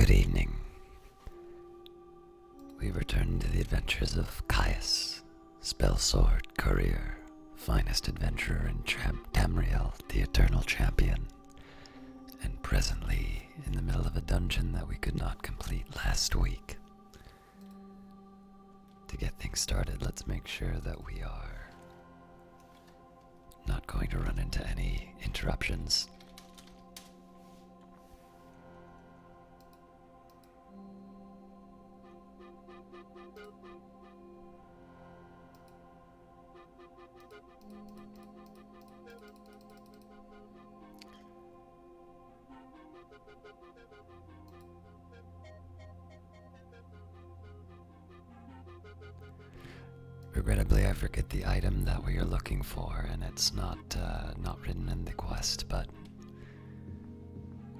Good evening. We return to the adventures of Caius, Spellsword, Courier, finest adventurer in Tamriel, the eternal champion, and presently in the middle of a dungeon that we could not complete last week. To get things started, let's make sure that we are not going to run into any interruptions. Regrettably, I forget the item that we are looking for, and it's not written in the quest, but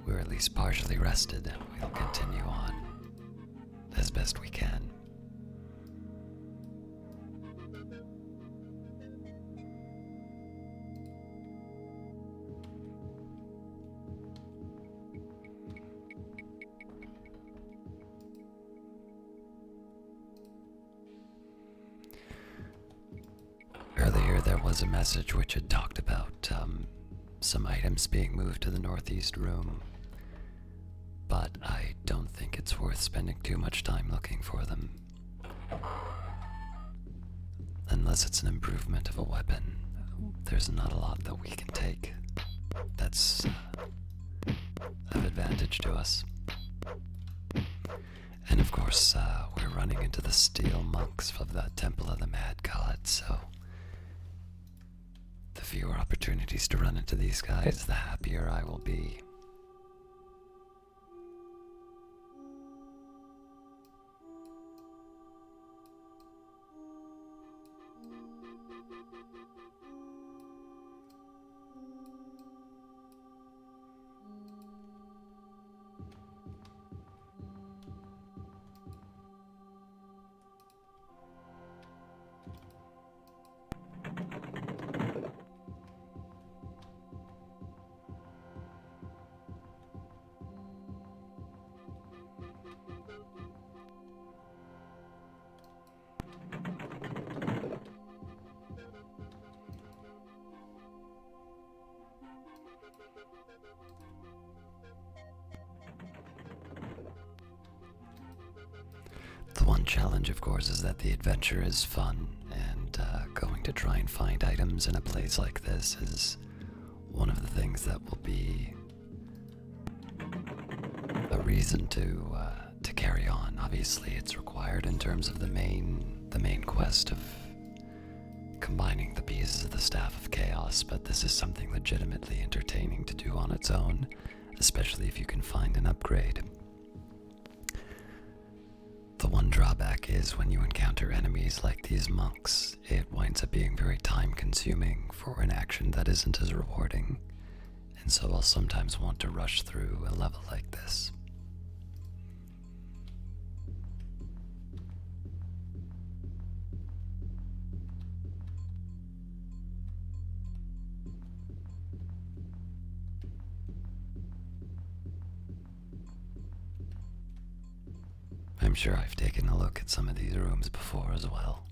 we're at least partially rested. We'll continue on as best we can. Earlier there was a message which had talked about some items being moved to the northeast room, but I don't think it's worth spending too much time looking for them. Unless it's an improvement of a weapon, there's not a lot that we can take that's of advantage to us. And of course, we're running into the steel monks of the Temple of the Mad God, so the fewer opportunities to run into these guys, the happier I will be. The one challenge, of course, is that the adventure is fun, and going to try and find items in a place like this is one of the things that will be a reason to carry on. Obviously, it's required in terms of the main quest of combining the pieces of the Staff of Chaos, but this is something legitimately entertaining to do on its own, especially if you can find an upgrade. The one drawback is when you encounter enemies like these monks, it winds up being very time-consuming for an action that isn't as rewarding, and so I'll sometimes want to rush through a level like this. I'm sure I've taken a look at some of these rooms before as well.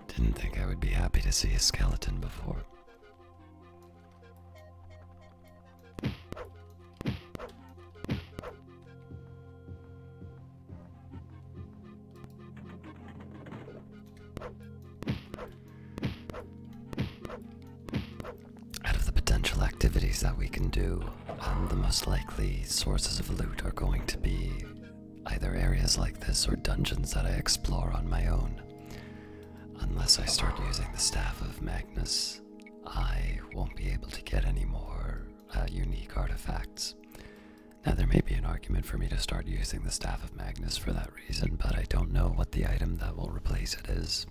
Didn't think I would be happy to see a skeleton before. Out of the potential activities that we can do, the most likely sources of loot are going to be either areas like this or dungeons that I explore on my own. Unless I start using the Staff of Magnus, I won't be able to get any more unique artifacts. Now, there may be an argument for me to start using the Staff of Magnus for that reason, but I don't know what the item that will replace it is.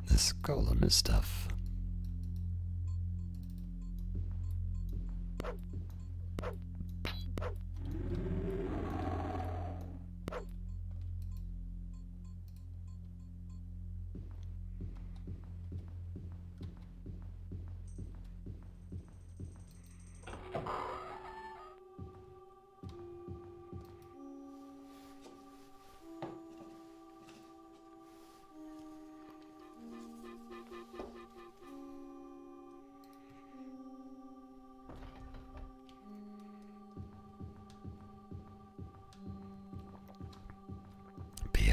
This golem is tough.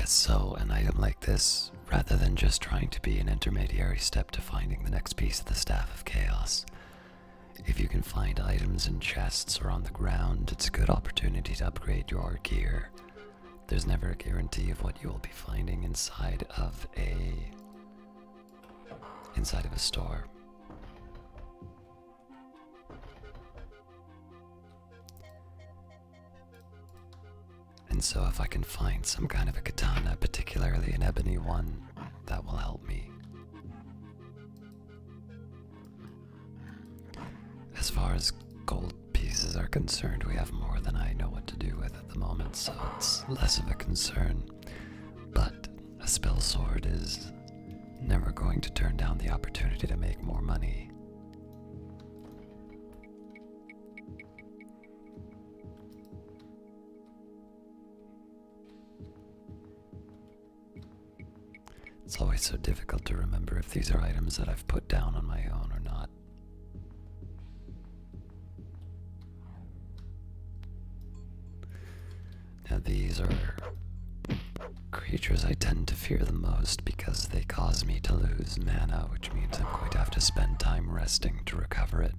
So an item like this, rather than just trying to be an intermediary step to finding the next piece of the Staff of Chaos, if you can find items in chests or on the ground, it's a good opportunity to upgrade your gear. There's never a guarantee of what you will be finding inside of a store. And so if I can find some kind of a katana, particularly an ebony one, that will help me. As far as gold pieces are concerned, we have more than I know what to do with at the moment, so it's less of a concern. But a spell sword is never going to turn down the opportunity to make more money. It's always so difficult to remember if these are items that I've put down on my own or not. Now these are creatures I tend to fear the most because they cause me to lose mana, which means I'm going to have to spend time resting to recover it.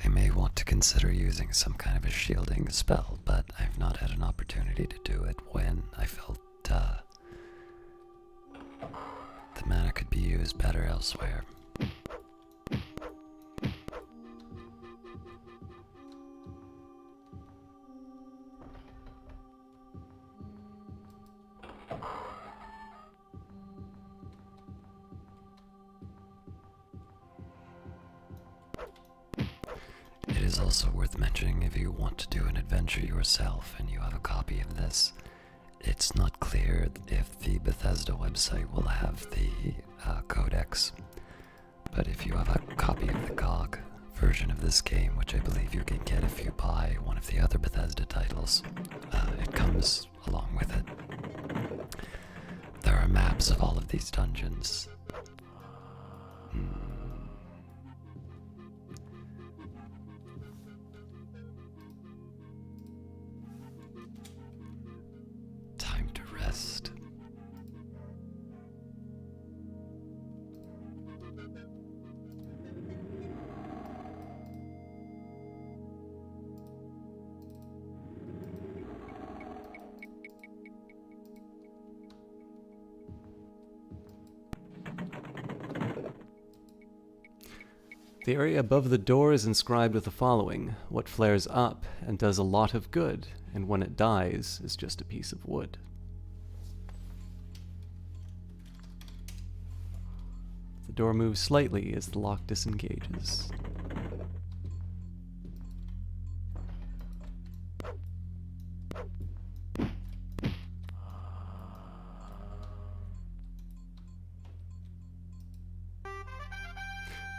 I may want to consider using some kind of a shielding spell, but I've not had an opportunity to do it when I felt the mana could be used better elsewhere. It is also worth mentioning, if you want to do an adventure yourself and you have a copy of this, it's not clear if the Bethesda website will have the codex. But if you have a copy of the GOG version of this game, which I believe you can get if you buy one of the other Bethesda titles, it comes along with it. There are maps of all of these dungeons. Time to rest. The area above the door is inscribed with the following: what flares up and does a lot of good, and when it dies is just a piece of wood. The door moves slightly as the lock disengages.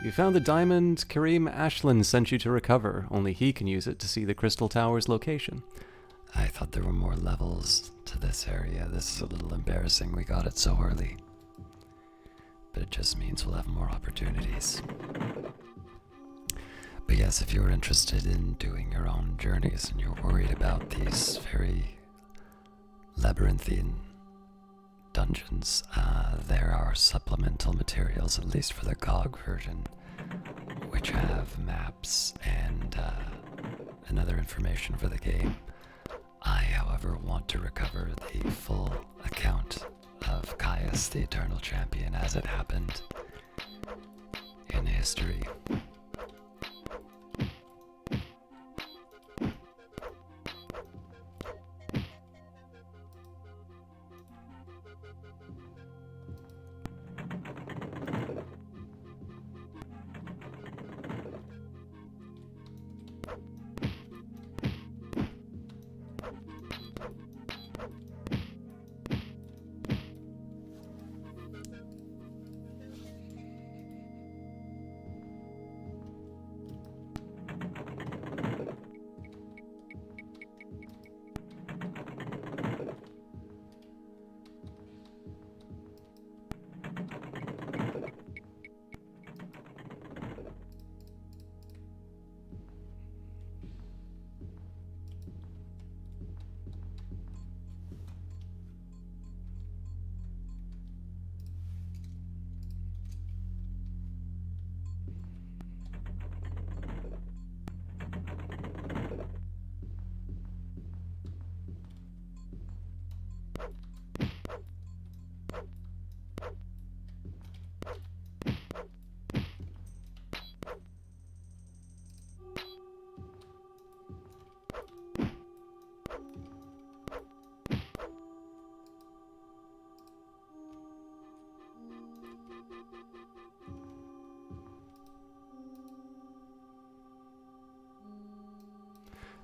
You found the diamond Kareem Ashland sent you to recover. Only he can use it to see the Crystal Tower's location. I thought there were more levels to this area. This is a little embarrassing. We got it so early. But it just means we'll have more opportunities. But yes, if you're interested in doing your own journeys and you're worried about these very labyrinthine dungeons, there are supplemental materials, at least for the GOG version, which have maps and other information for the game. I, however, want to recover the full account of Caius, the Eternal Champion, as it happened in history.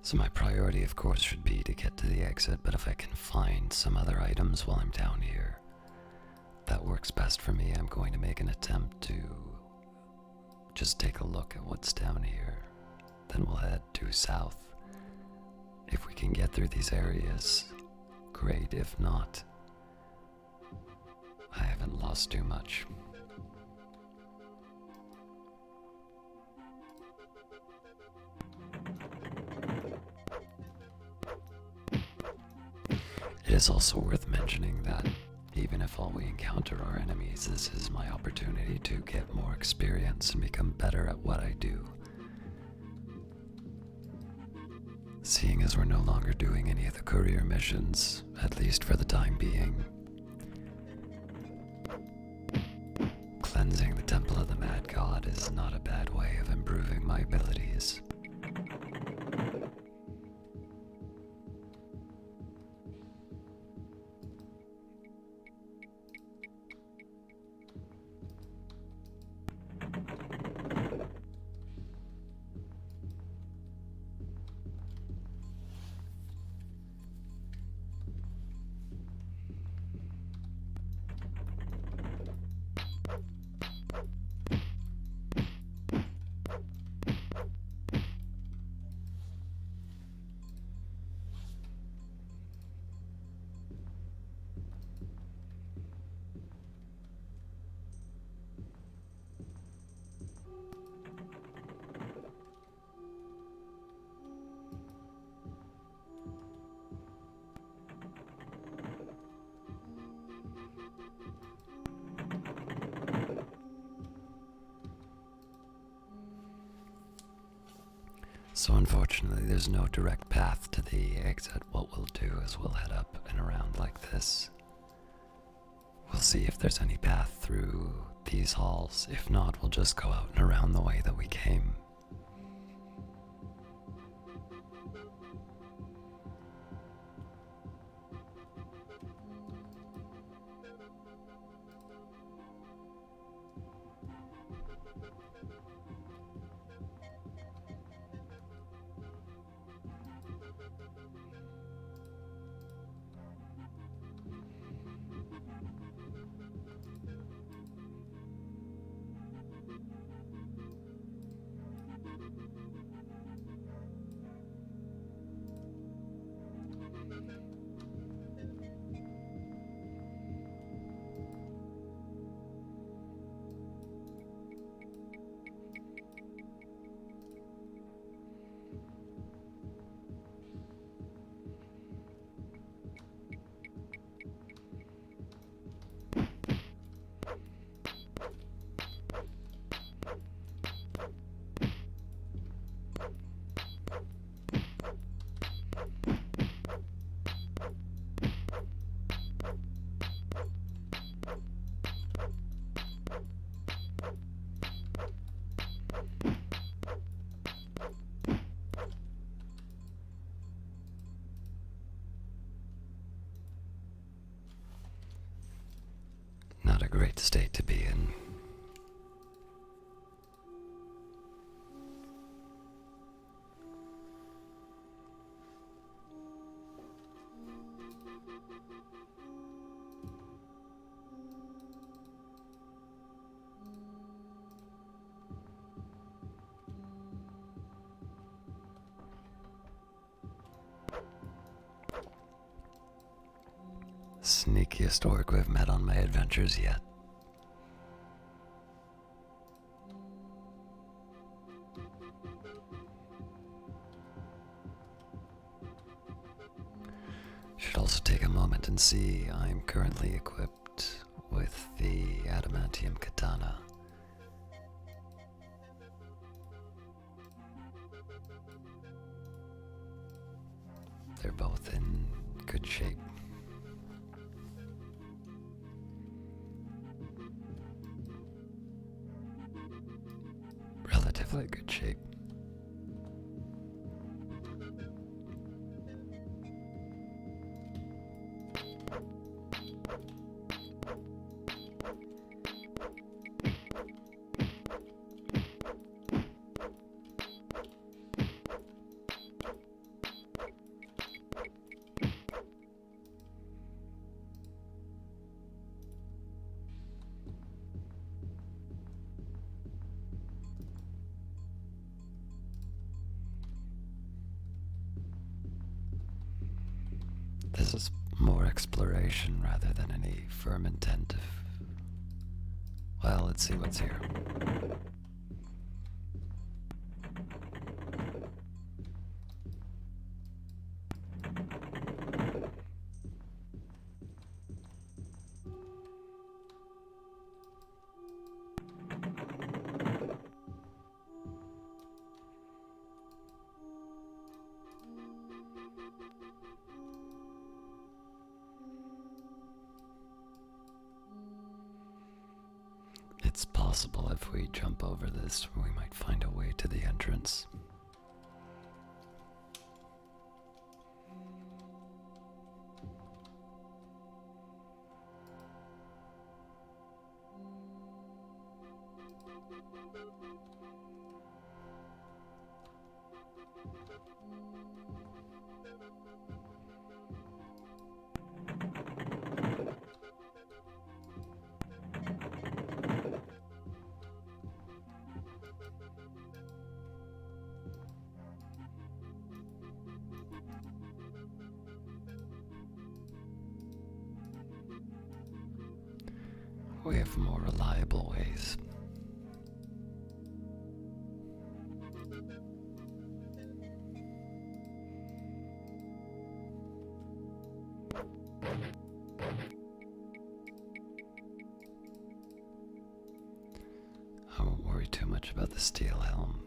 So my priority, of course, should be to get to the exit, but if I can find some other items while I'm down here that works best for me, I'm going to make an attempt to just take a look at what's down here. Then we'll head due south. If we can get through these areas, great. If not, I haven't lost too much. It is also worth mentioning that even if all we encounter are enemies, this is my opportunity to get more experience and become better at what I do. Seeing as we're no longer doing any of the courier missions, at least for the time being, cleansing the Temple of the Mad God is not a bad way of improving my abilities. So unfortunately, there's no direct path to the exit. What we'll do is we'll head up and around like this. We'll see if there's any path through these halls. If not, we'll just go out and around the way that we came. great state to be in. Sneakiest orc we've met on my adventures yet. Should also take a moment and see I'm currently equipped with the adamantium katana. They're both in good shape. Relatively good shape. This is more exploration rather than any firm intent of... Well, let's see what's here. It's possible if we jump over this, we might find a way to the entrance. We have more reliable ways. I won't worry too much about the steel helm.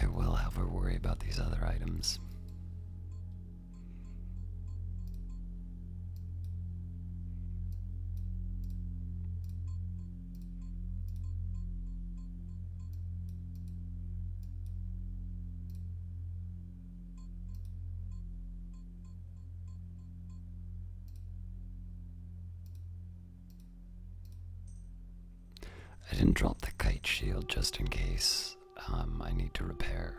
I will, however, worry about these other items. I didn't drop the kite shield just in case I need to repair.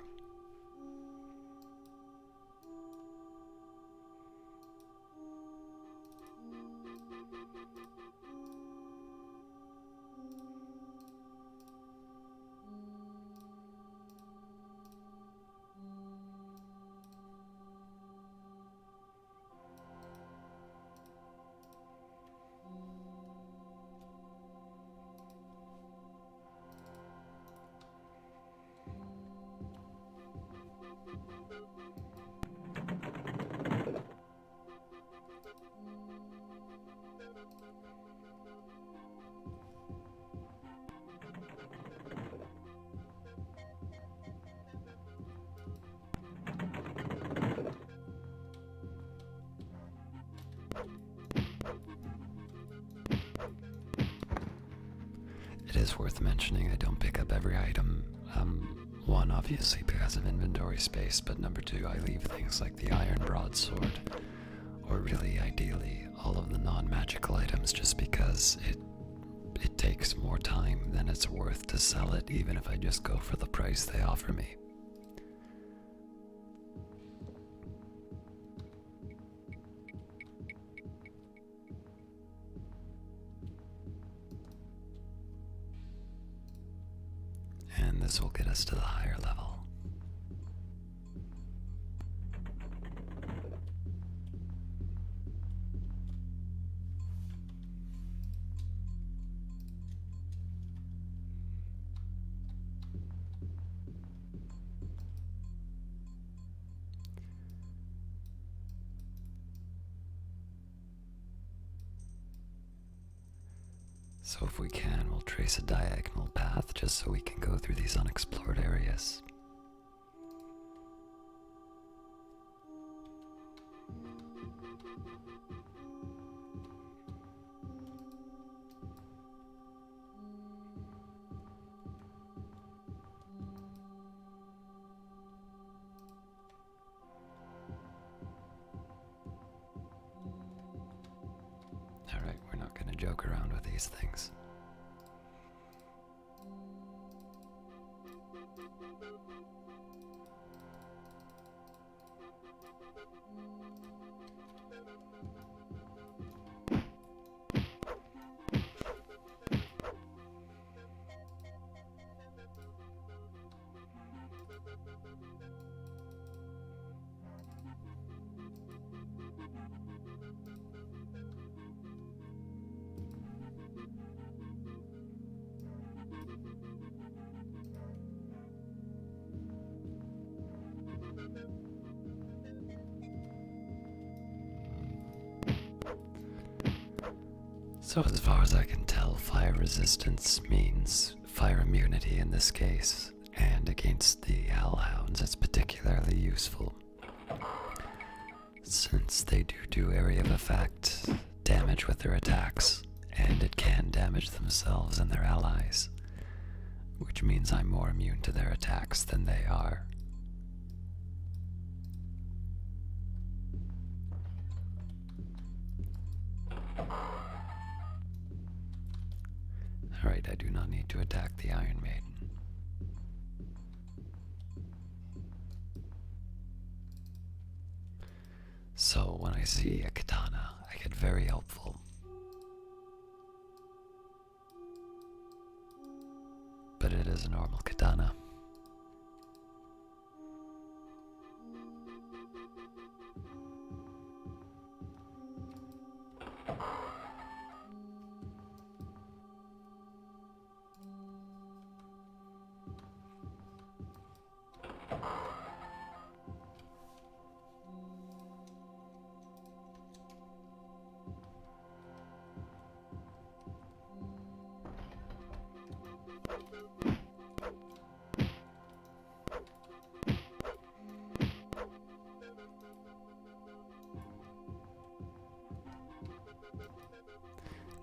It is worth mentioning I don't pick up every item One, obviously, because of inventory space, but number two, I leave things like the iron broadsword, or really, ideally, all of the non-magical items, just because it takes more time than it's worth to sell it, even if I just go for the price they offer me. And this will get us to the higher level. So if we can, we'll trace a diagonal path just so we can go through these unexplored areas. Alright, we're not going to joke around with these things. So as far as I can tell, fire resistance means fire immunity in this case, and against the hellhounds it's particularly useful, since they do area of effect damage with their attacks, and it can damage themselves and their allies, which means I'm more immune to their attacks than they are. Alright, I do not need to attack the Iron Maiden. So when I see a katana, I get very hopeful. But it is a normal katana.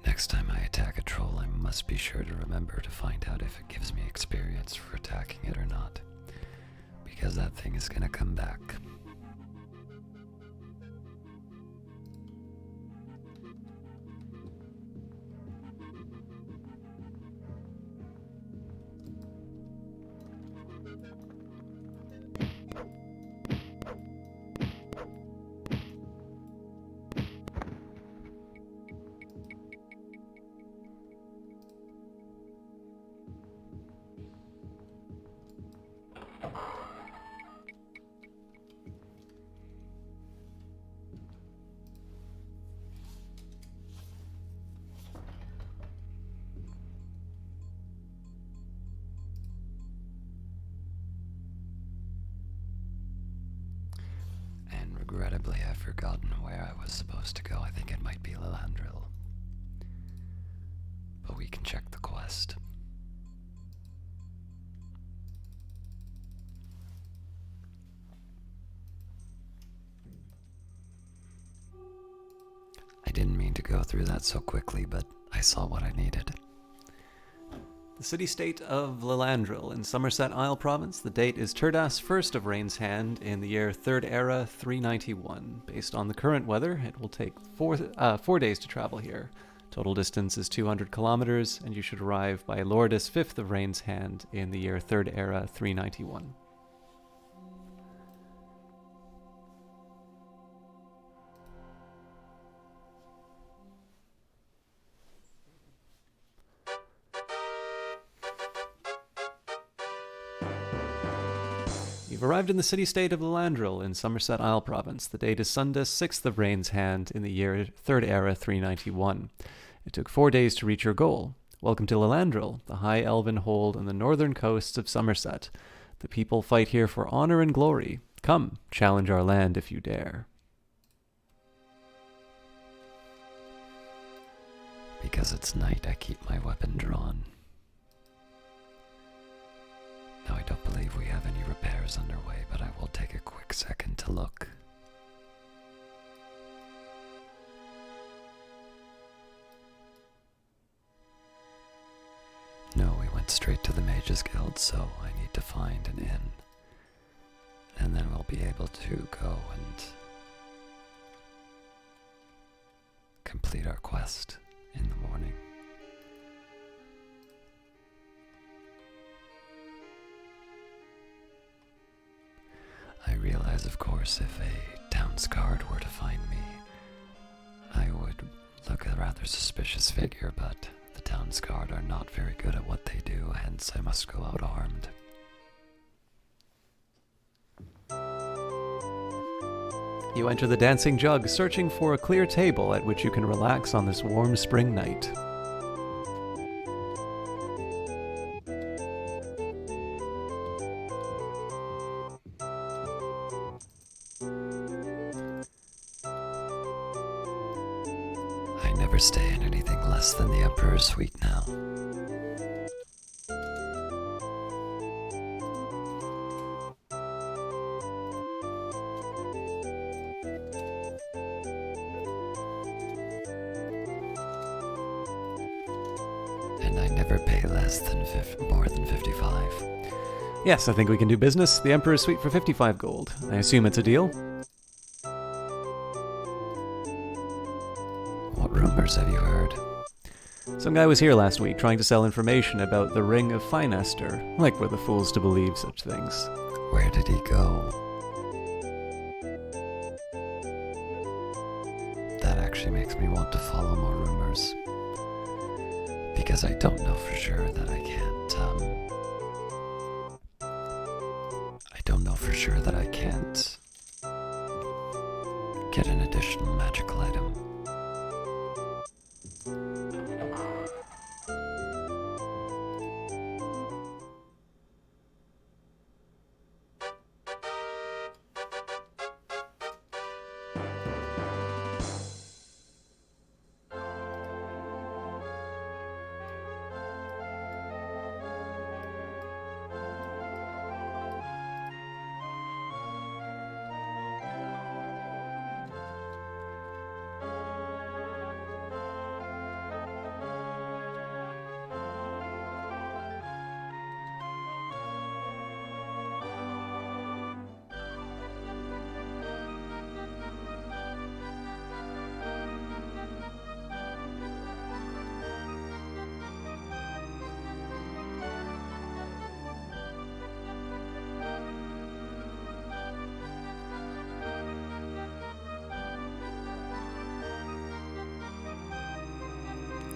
Next time I attack a troll, I must be sure to remember to find out if it gives me experience for attacking it or not, because that thing is gonna come back. Regrettably, I've forgotten where I was supposed to go. I think it might be Lilandril. But we can check the quest. I didn't mean to go through that so quickly, but I saw what I needed. The city-state of Lilandril in Somerset Isle Province. The date is Turdas First of Rain's Hand in the year 3rd Era 391. Based on the current weather, it will take 4 days to travel here. Total distance is 200 kilometers, and you should arrive by Lourdes Fifth of Rain's Hand in the year 3rd Era 391. You've arrived in the city-state of Lilandril in Somerset Isle Province. The date is Sunday, 6th of Rain's Hand in the year 3rd Era 391. It took 4 days to reach your goal. Welcome to Lilandril, the high elven hold on the northern coasts of Somerset. The people fight here for honor and glory. Come, challenge our land if you dare. Because it's night, I keep my weapon drawn. Now, I don't believe we have any repairs underway, but I will take a quick second to look. No, we went straight to the Mages Guild, so I need to find an inn. And then we'll be able to go and complete our quest in the morning. I realize, of course, if a town's guard were to find me, I would look a rather suspicious figure, but the town's guard are not very good at what they do, hence I must go out armed. You enter the Dancing Jug, searching for a clear table at which you can relax on this warm spring night. I never stay in anything less than the Emperor's Suite now. And I never pay less than more than 55. Yes, I think we can do business. The Emperor's Suite for 55 gold. I assume it's a deal? What rumors have you heard? Some guy was here last week trying to sell information about the Ring of Finester. Like we're the fools to believe such things. Where did he go? That actually makes me want to follow more rumors. Because I don't know for sure that I can't, get an additional magical item.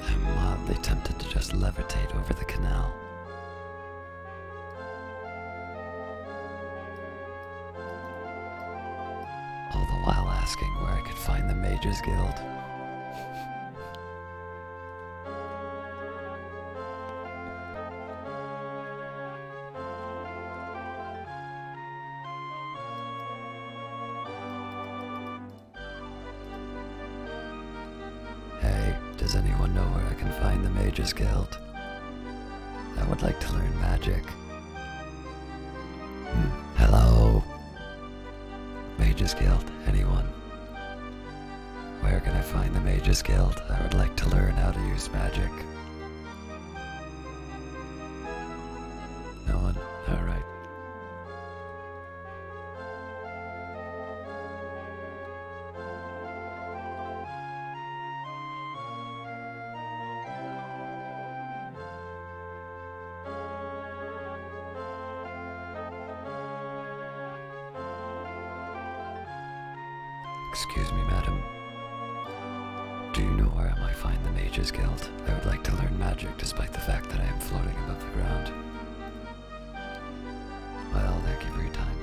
I'm mildly tempted to just levitate over the canal. All the while asking where I could find the Mages Guild. Hey, does anyone know where I can find the Mages Guild? I would like to learn magic. Hello? Mages Guild, anyone? Where can I find the Mages Guild? I would like to learn how to use magic. Excuse me, madam. Do you know where I might find the Mages Guild? I would like to learn magic despite the fact that I am floating above the ground. Well, thank you for your time.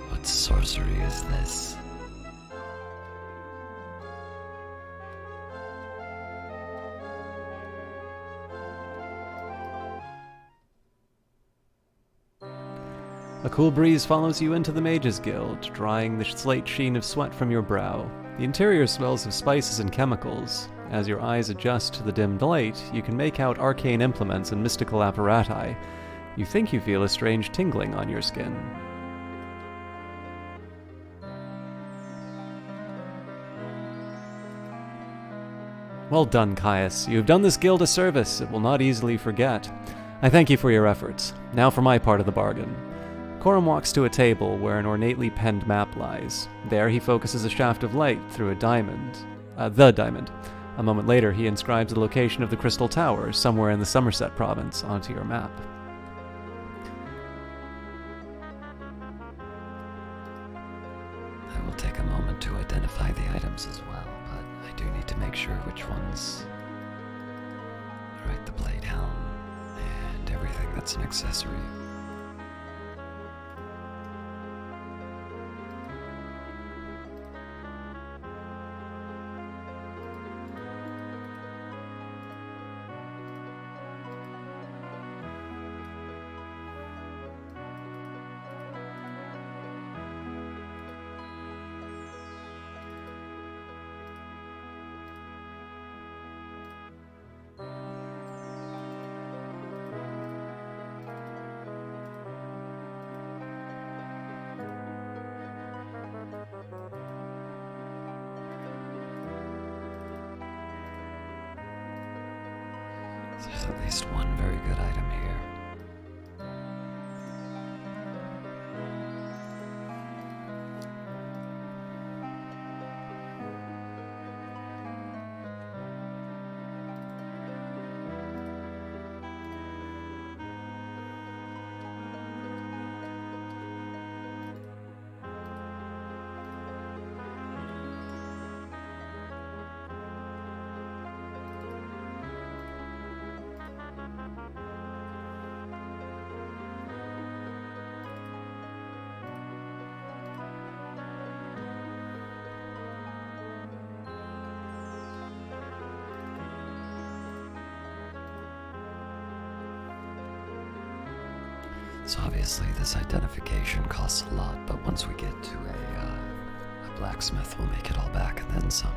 What sorcery is this? A cool breeze follows you into the Mages Guild, drying the slate sheen of sweat from your brow. The interior smells of spices and chemicals. As your eyes adjust to the dimmed light, you can make out arcane implements and mystical apparati. You think you feel a strange tingling on your skin. Well done, Caius. You have done this guild a service it will not easily forget. I thank you for your efforts. Now for my part of the bargain. Coram walks to a table where an ornately penned map lies. There he focuses a shaft of light through the diamond. A moment later, he inscribes the location of the Crystal Tower, somewhere in the Somerset province, onto your map. I will take a moment to identify the items as well, but I do need to make sure which ones. Right, the blade helm and everything that's an accessory. There's at least one very good item here. So obviously this identification costs a lot, but once we get to a blacksmith, we'll make it all back and then some.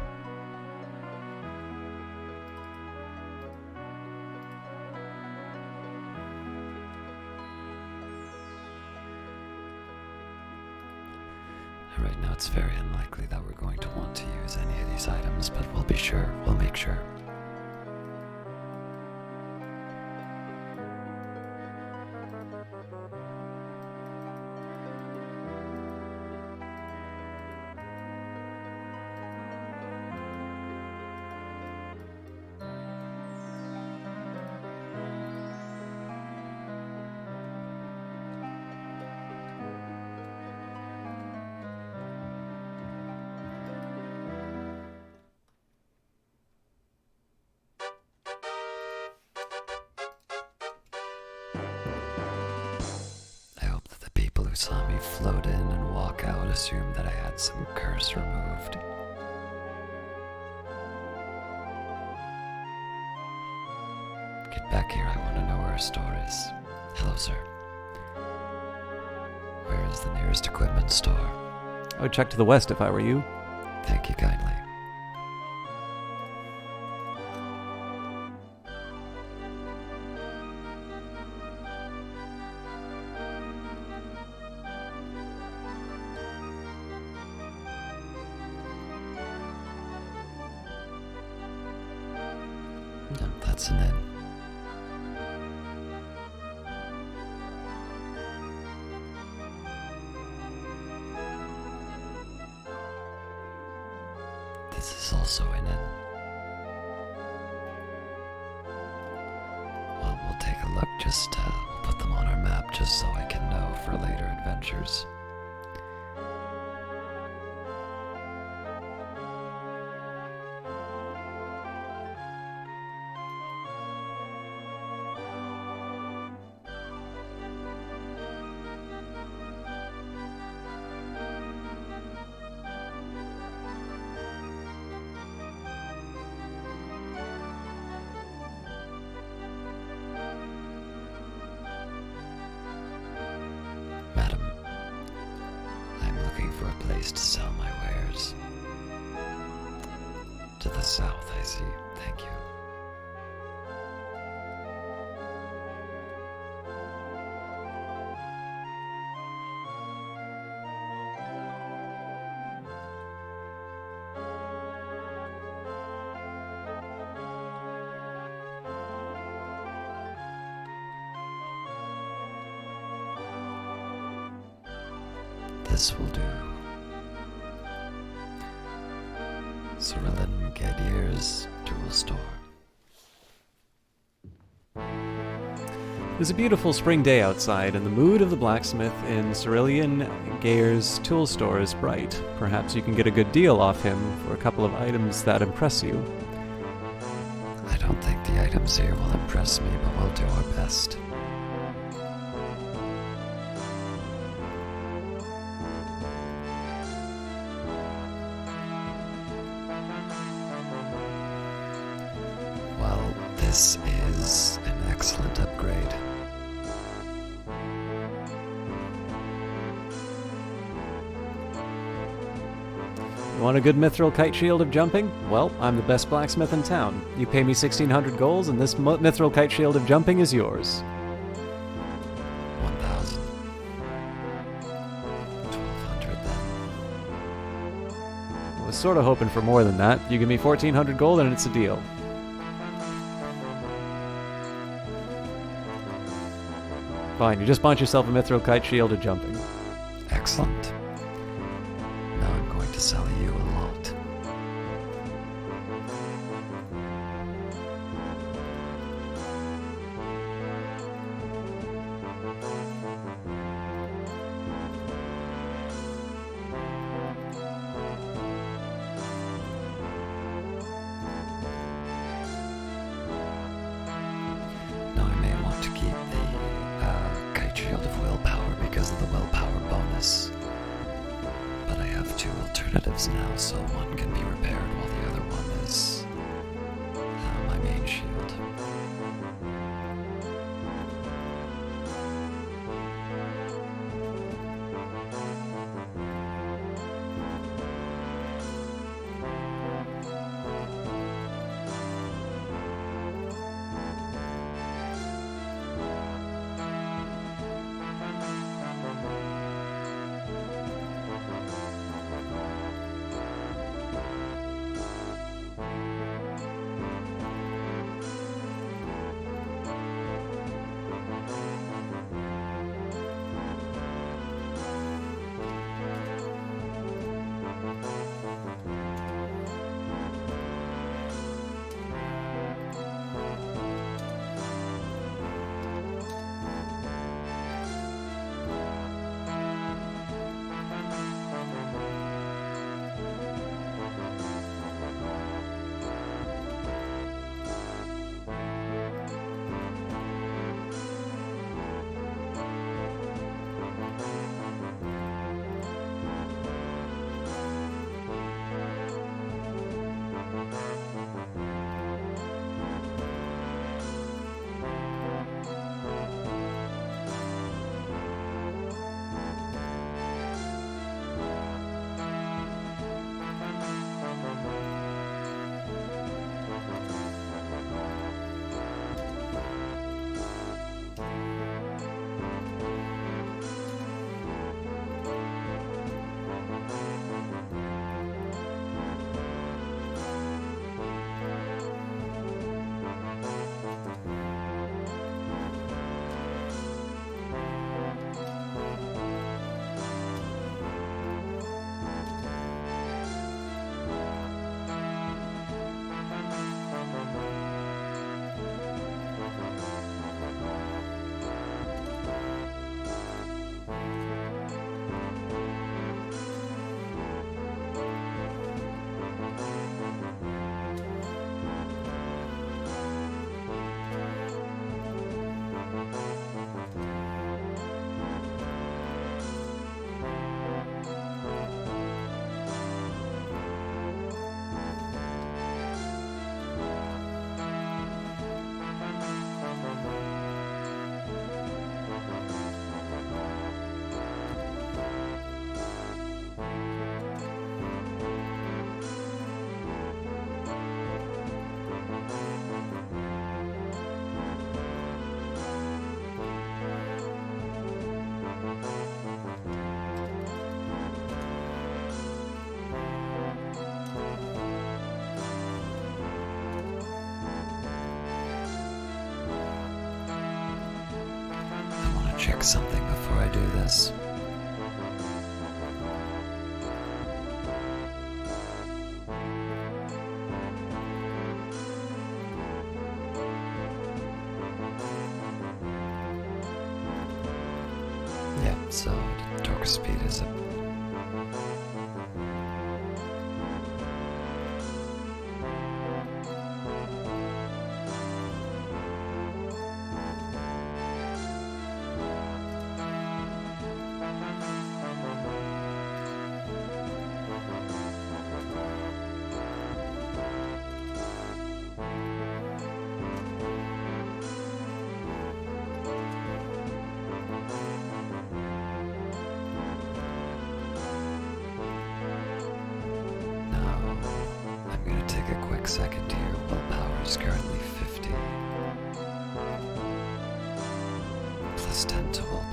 Right now it's very unlikely that we're going to want to use any of these items, but we'll be sure, we'll make sure. Who saw me float in and walk out assumed that I had some curse removed. Get back here, I want to know where our store is. Hello, sir. Where is the nearest equipment store? I would check to the west if I were you. Thank you kindly. That's an inn. This is also an inn. just we'll put them on our map just so I can know for later adventures. Madam, I'm looking for a place to sell my wares. To the south, I see. Thank you. This will do. Cerulean Gadier's tool store. It's a beautiful spring day outside, and the mood of the blacksmith in Cerulean Gayer's tool store is bright. Perhaps you can get a good deal off him for a couple of items that impress you. I don't think the items here will impress me, but we'll do our best. Well, this is an excellent upgrade. You want a good mithril kite shield of jumping? Well, I'm the best blacksmith in town. You pay me 1,600 golds, and this mithril kite shield of jumping is yours. 1,000. 1,200 then. I was sort of hoping for more than that. You give me 1,400 gold, and it's a deal. Fine, you just bought yourself a mithril kite shield of jumping. Excellent. Now I'm going to sell you a lot. Now I may want to keep the kite shield of willpower because of the willpower bonus. But I have two alternatives now, so one can be repaired while the other one is my main shield. check something before I do this. Yep, so torque speed is up. I'm going to take a quick second here. Willpower is currently 50. Plus 10 to willpower.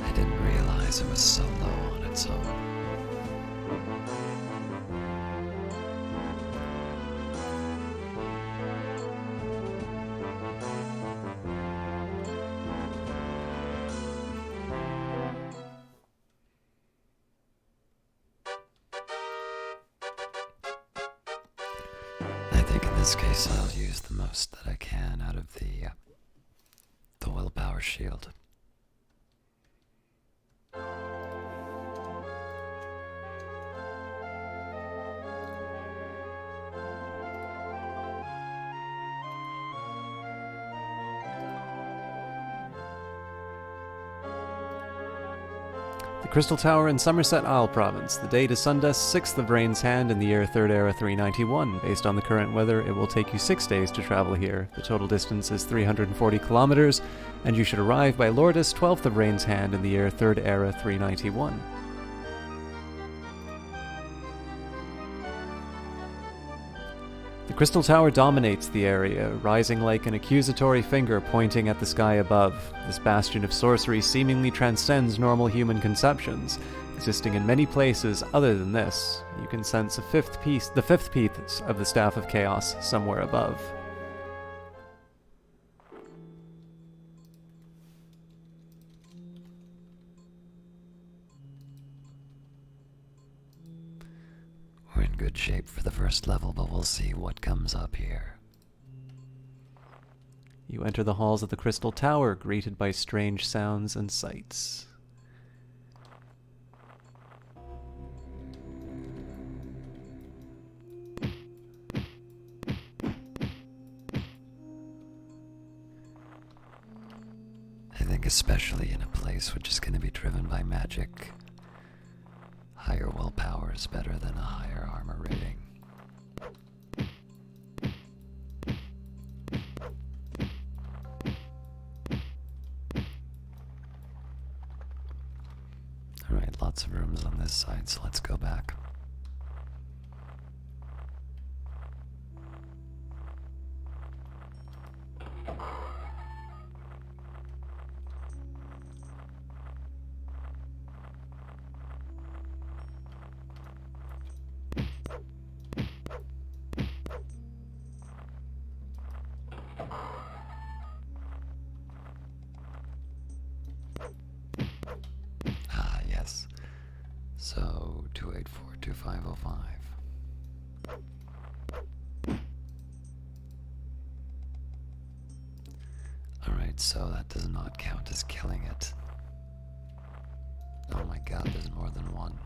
I didn't realize it was so low on its own. I think in this case I'll use the most that I can out of the willpower shield. The Crystal Tower in Somerset Isle Province. The date is Sundas, 6th of Rain's Hand in the year 3rd Era 391. Based on the current weather, it will take you 6 days to travel here. The total distance is 340 kilometers, and you should arrive by Lourdes, 12th of Rain's Hand in the year 3rd Era 391. The Crystal Tower dominates the area, rising like an accusatory finger pointing at the sky above. This bastion of sorcery seemingly transcends normal human conceptions, existing in many places other than this. You can sense the fifth piece of the Staff of Chaos somewhere above. We're in good shape for the first level, but we'll see what comes up here. You enter the halls of the Crystal Tower, greeted by strange sounds and sights. I think especially in a place which is going to be driven by magic, higher willpower is better than a higher armor rating. Alright, lots of rooms on this side, so let's go back. Ah, yes. So, 284-2505. Alright, so that does not count as killing it. Oh my god, there's more than one.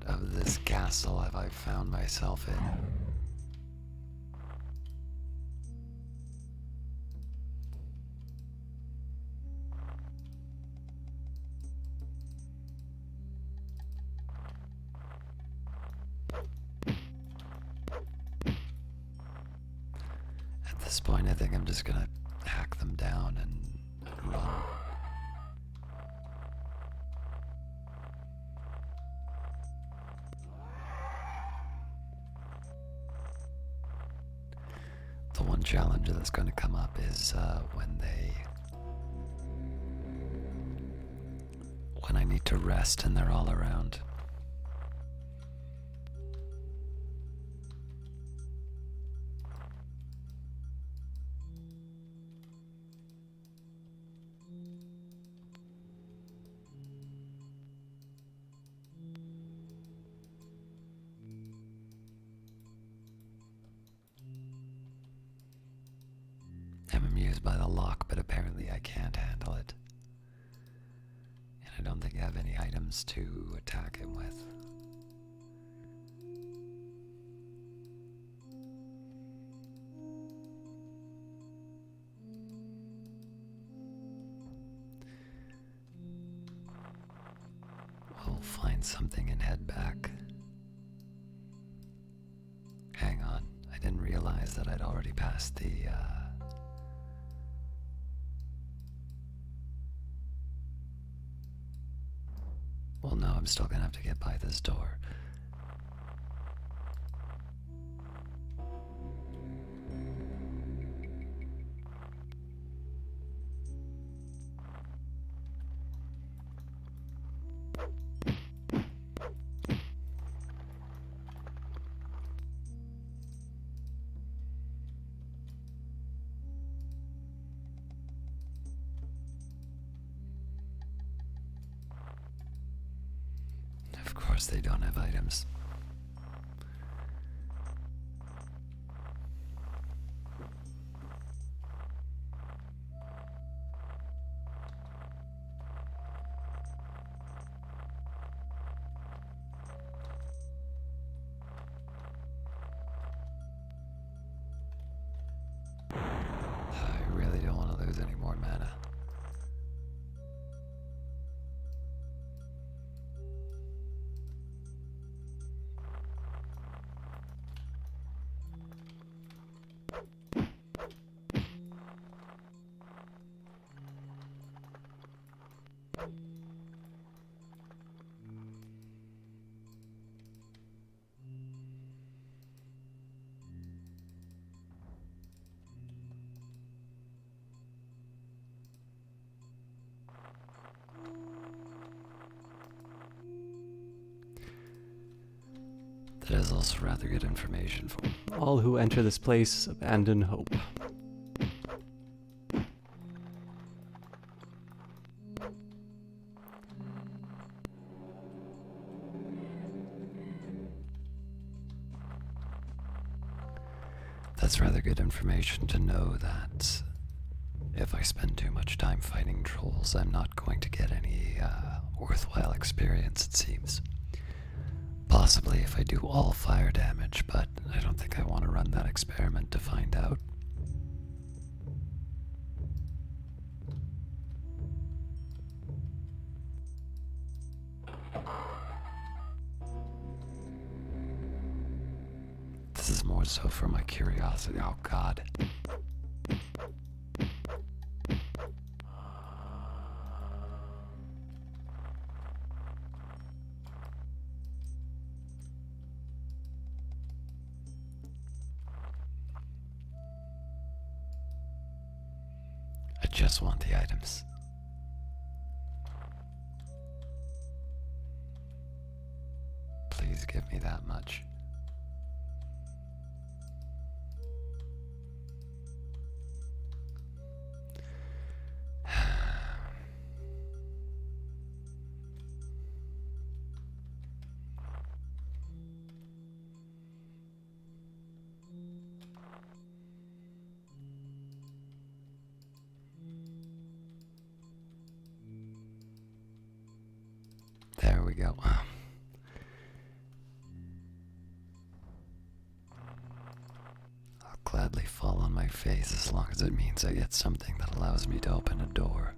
What of this castle have I found myself in? At this point, I think I'm just gonna hack them down and run. The one challenge that's going to come up is when I need to rest and they're all around. I'm amused by the lock, but apparently I can't handle it. And I don't think I have any items to attack him with. We'll find something and head back. Hang on, I didn't realize that I'd already passed the, Well, no, I'm still gonna have to get by this door. Of course they don't have items. I really don't want to lose any more mana. That is also rather good information for me. All who enter this place abandon hope. That's rather good information to know that if I spend too much time fighting trolls, I'm not going to get any worthwhile experience, it seems. Possibly if I do all fire damage, but I don't think I want to run that experiment to find out. This is more so for my curiosity. Oh God. I just want the items. Please give me that much. There we go. on my face as long as it means I get something that allows me to open a door.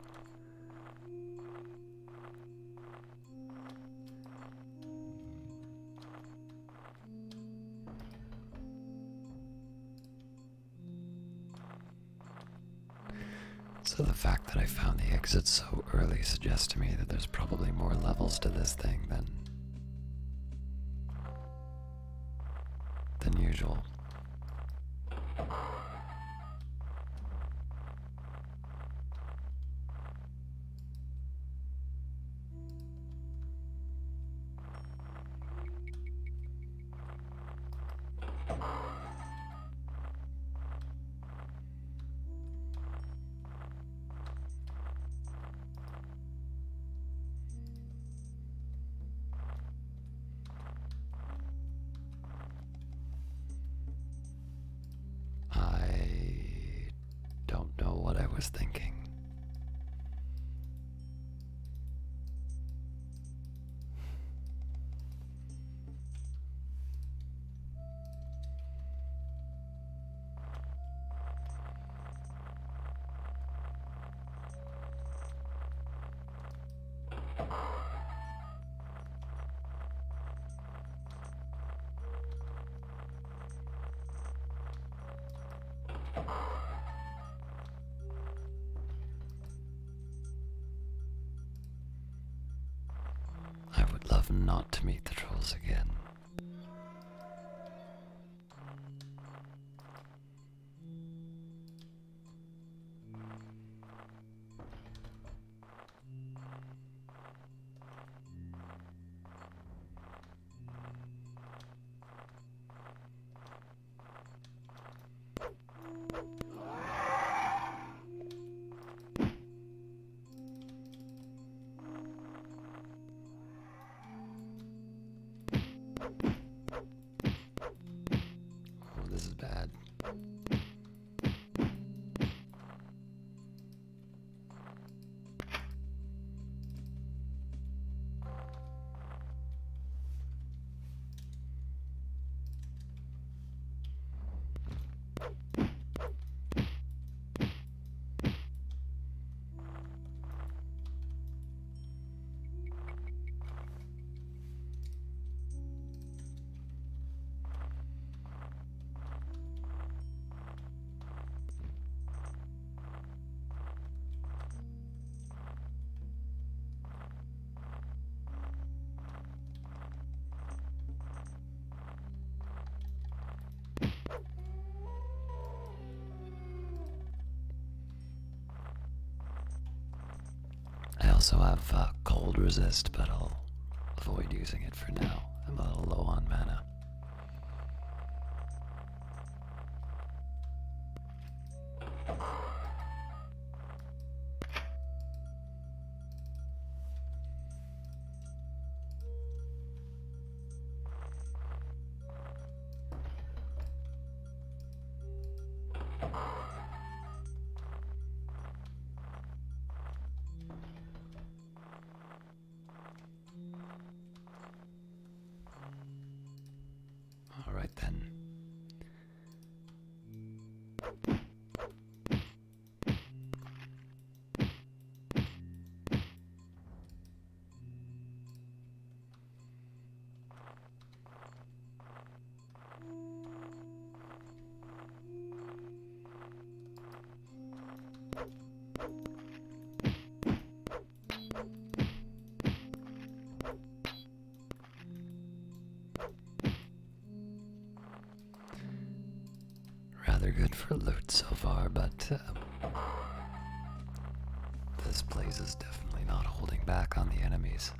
So the fact that I found the exit so early suggests to me that there's probably more levels to this thing than usual. I don't know what I was thinking. I would love not to meet the trolls again. Oh, this is bad. I also have cold resist, but I'll avoid using it for now. I'm a little low on mana. All right then. Rather good for loot so far, but this place is definitely not holding back on the enemies.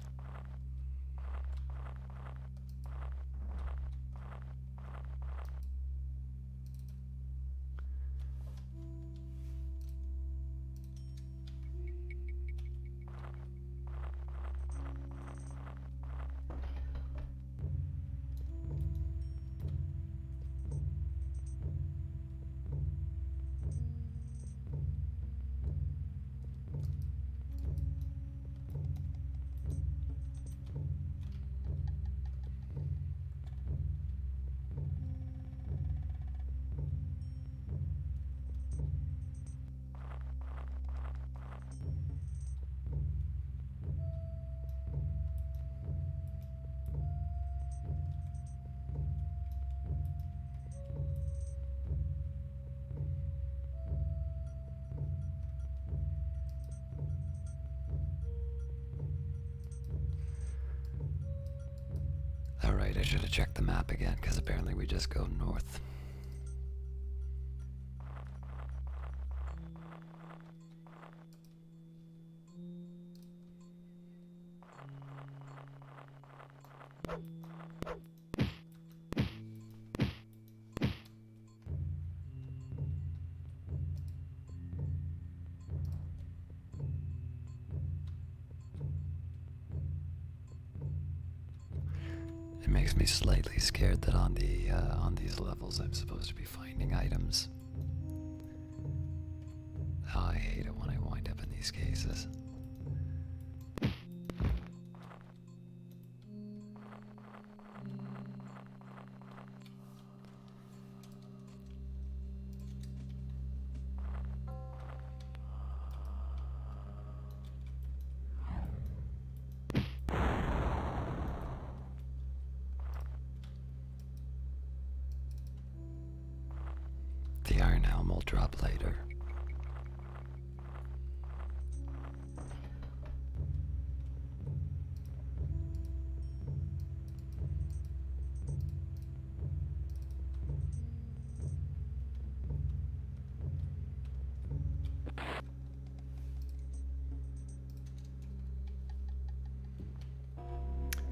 Alright, I should have checked the map again, because apparently we just go north. It makes me slightly scared that on these levels I'm supposed to be finding items. Oh, I hate it when I wind up in these cases. The iron helm will drop later.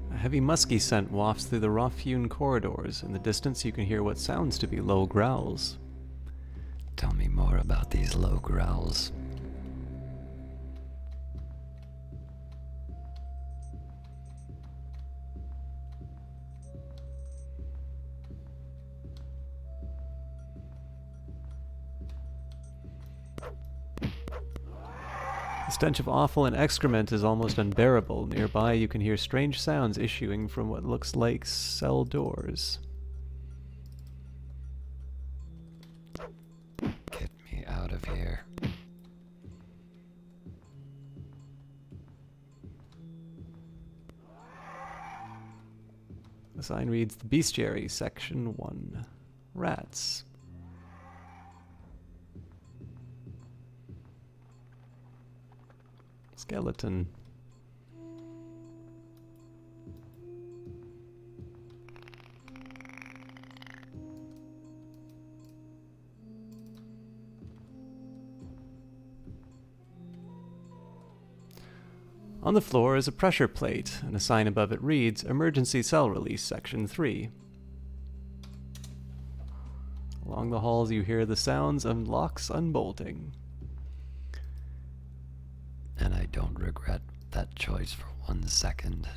A heavy musky scent wafts through the rough-hewn corridors. In the distance you can hear what sounds to be low growls. Tell me more about these low growls. The stench of offal and excrement is almost unbearable. Nearby you can hear strange sounds issuing from what looks like cell doors. Get me out of here. The sign reads, The Bestiary, Section 1. Rats. Skeleton. On the floor is a pressure plate, and a sign above it reads, Emergency Cell Release, Section 3. Along the halls you hear the sounds of locks unbolting. And I don't regret that choice for 1 second.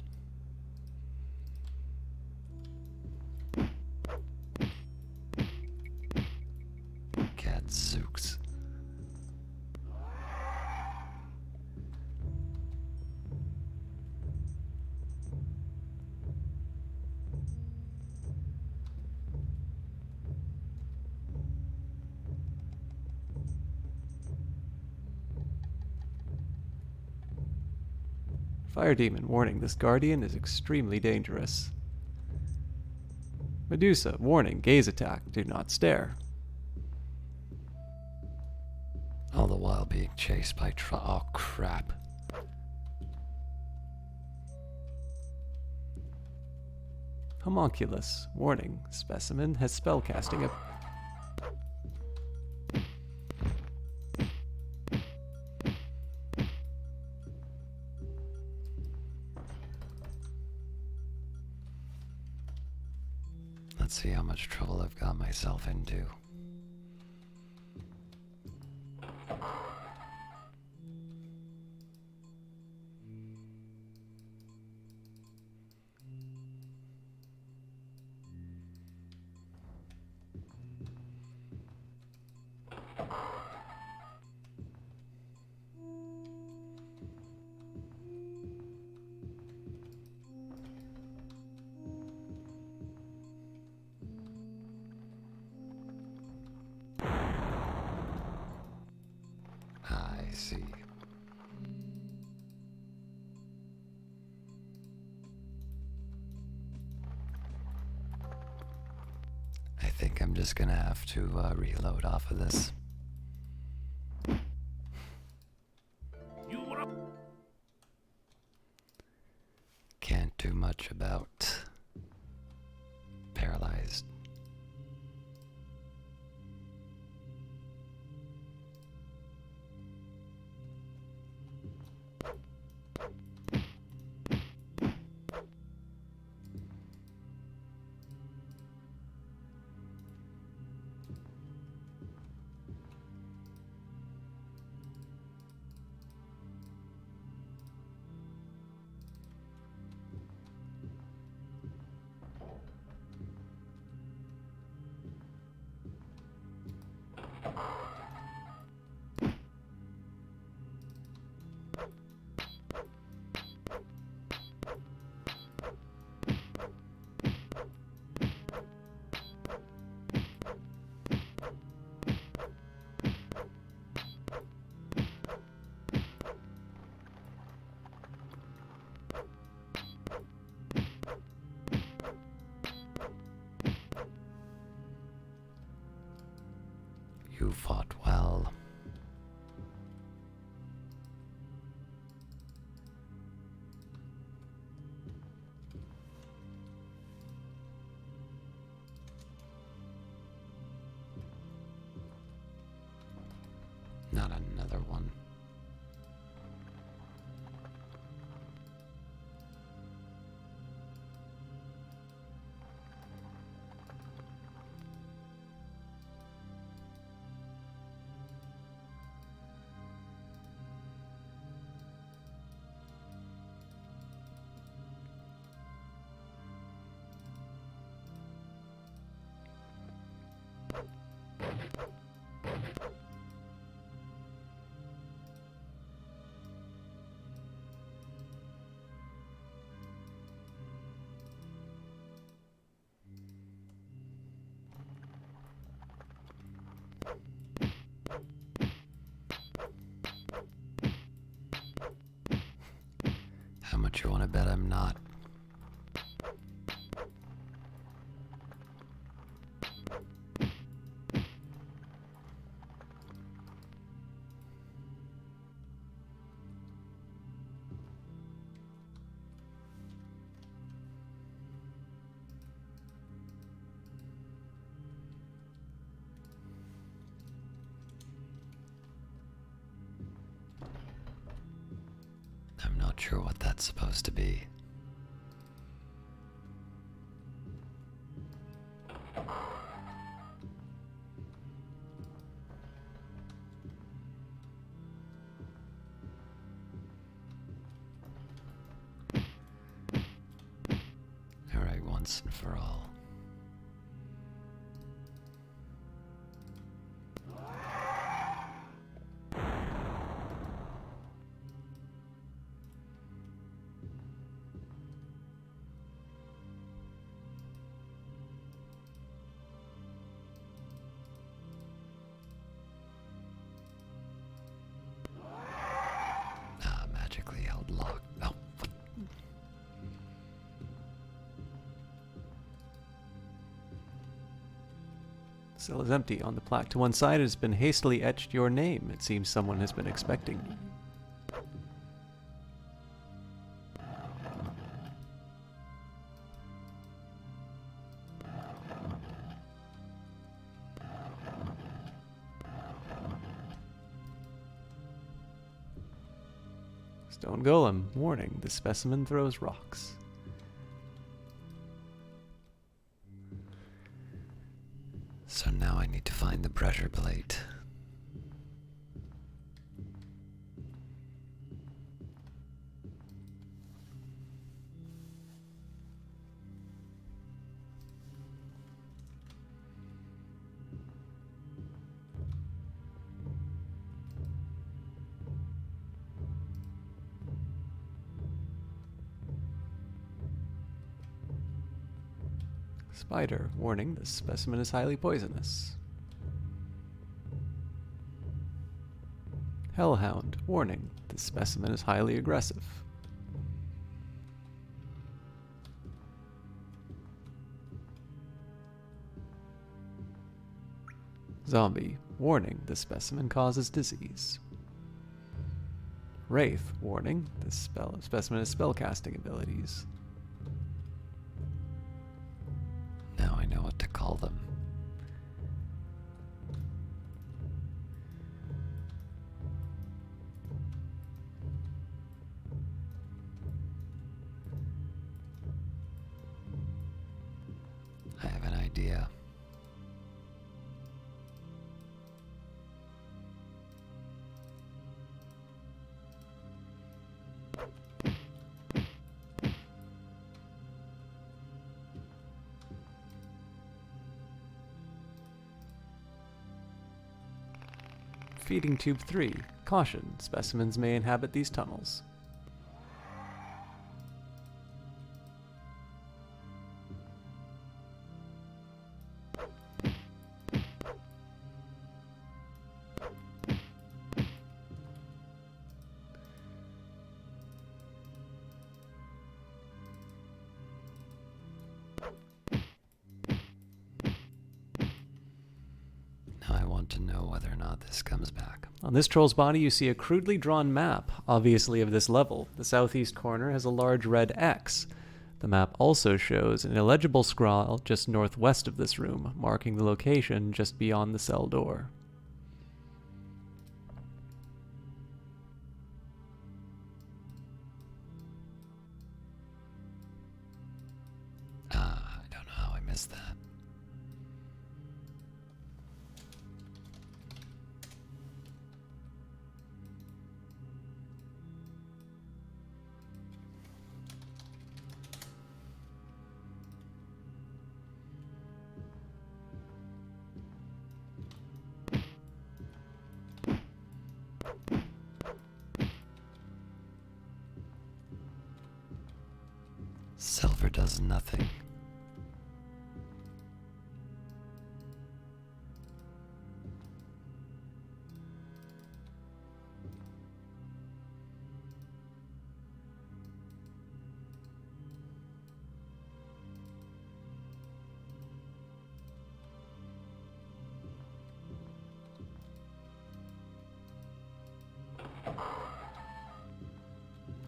Gadzooks. Fire Demon, warning, this guardian is extremely dangerous. Medusa, warning, gaze attack, do not stare. All the while being chased by oh crap. Homunculus, warning, specimen has spellcasting up. Let's see how much trouble I've got myself into. I see. I think I'm just gonna have to reload off of this. Can't do much about You fought well. Not another one. How much you want to bet I'm not? I'm not sure what that's supposed to be. All right, once and for all. Magically held lock. Oh, what? Cell is empty. On the plaque to one side has been hastily etched your name. It seems someone has been expecting you. Stone Golem. Warning, the specimen throws rocks. So now I need to find the pressure plate. Spider. Warning, this specimen is highly poisonous. Hellhound. Warning, this specimen is highly aggressive. Zombie. Warning, this specimen causes disease. Wraith. Warning, this specimen has spellcasting abilities. Now I know what to call them. I have an idea. Feeding tube 3. Caution, specimens may inhabit these tunnels. Now I want want to know whether or not this comes back. On this troll's body, you see a crudely drawn map, obviously of this level. The southeast corner has a large red X. The map also shows an illegible scrawl just northwest of this room, marking the location just beyond the cell door. I don't know how I missed that. Silver does nothing.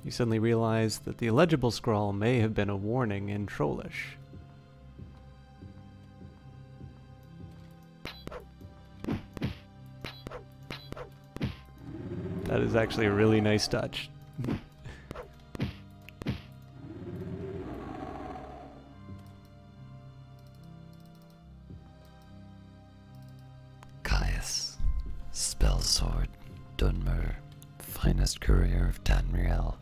You suddenly realize that the illegible scrawl may have been a warning in Trollish. That is actually a really nice touch. Caius, spell sword, Dunmer, finest courier of Tamriel,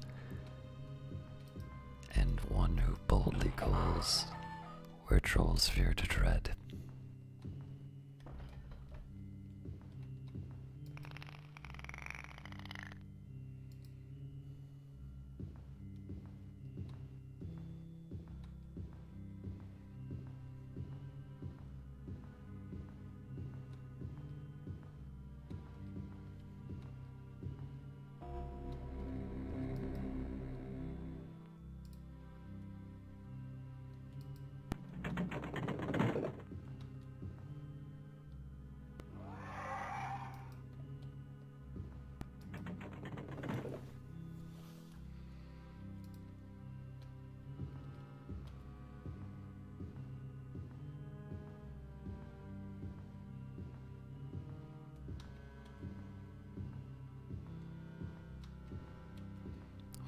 and one who boldly goes where trolls fear to tread.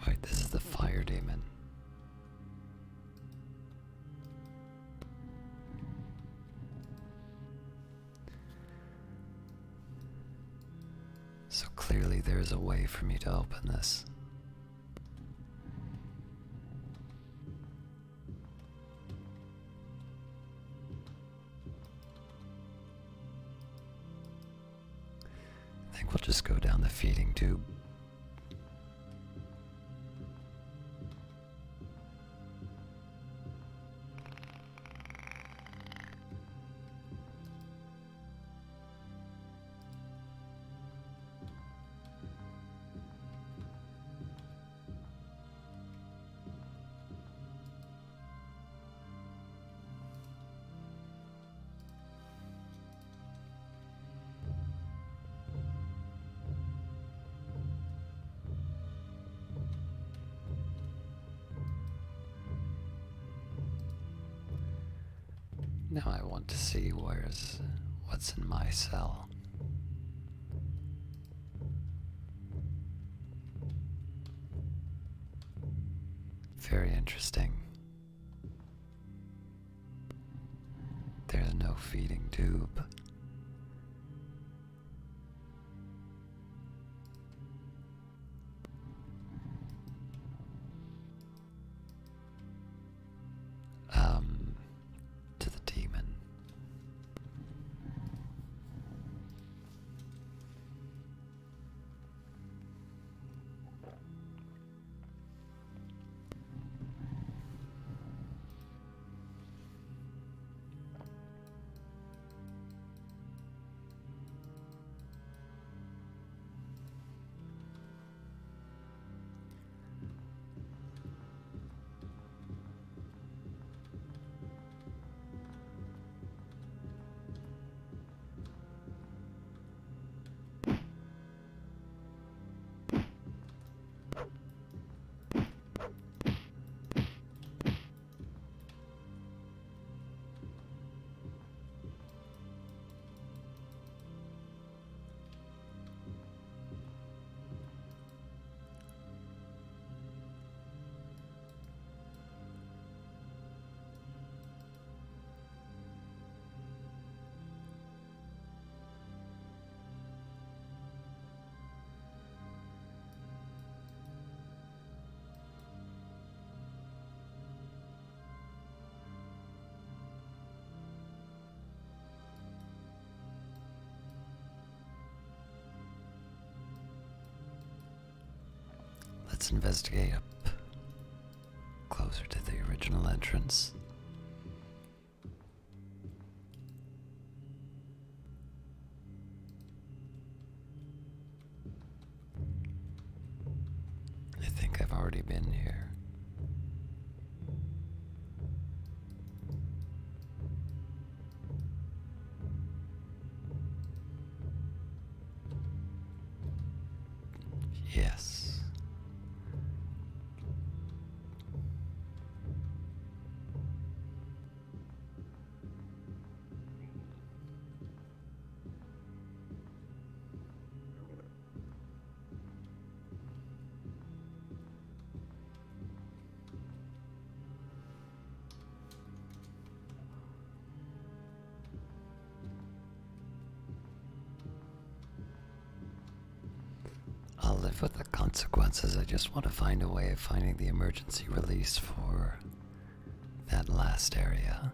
Wait, this is the fire demon. So clearly there's a way for me to open this. I think we'll just go down the feeding tube. Now I want to see what's in my cell. Very interesting. There's no feeding tube. To the demon. let's investigate up closer to the original entrance. I think I've already been here. Yes. I'll live with the consequences. I just want to find a way of finding the emergency release for that last area.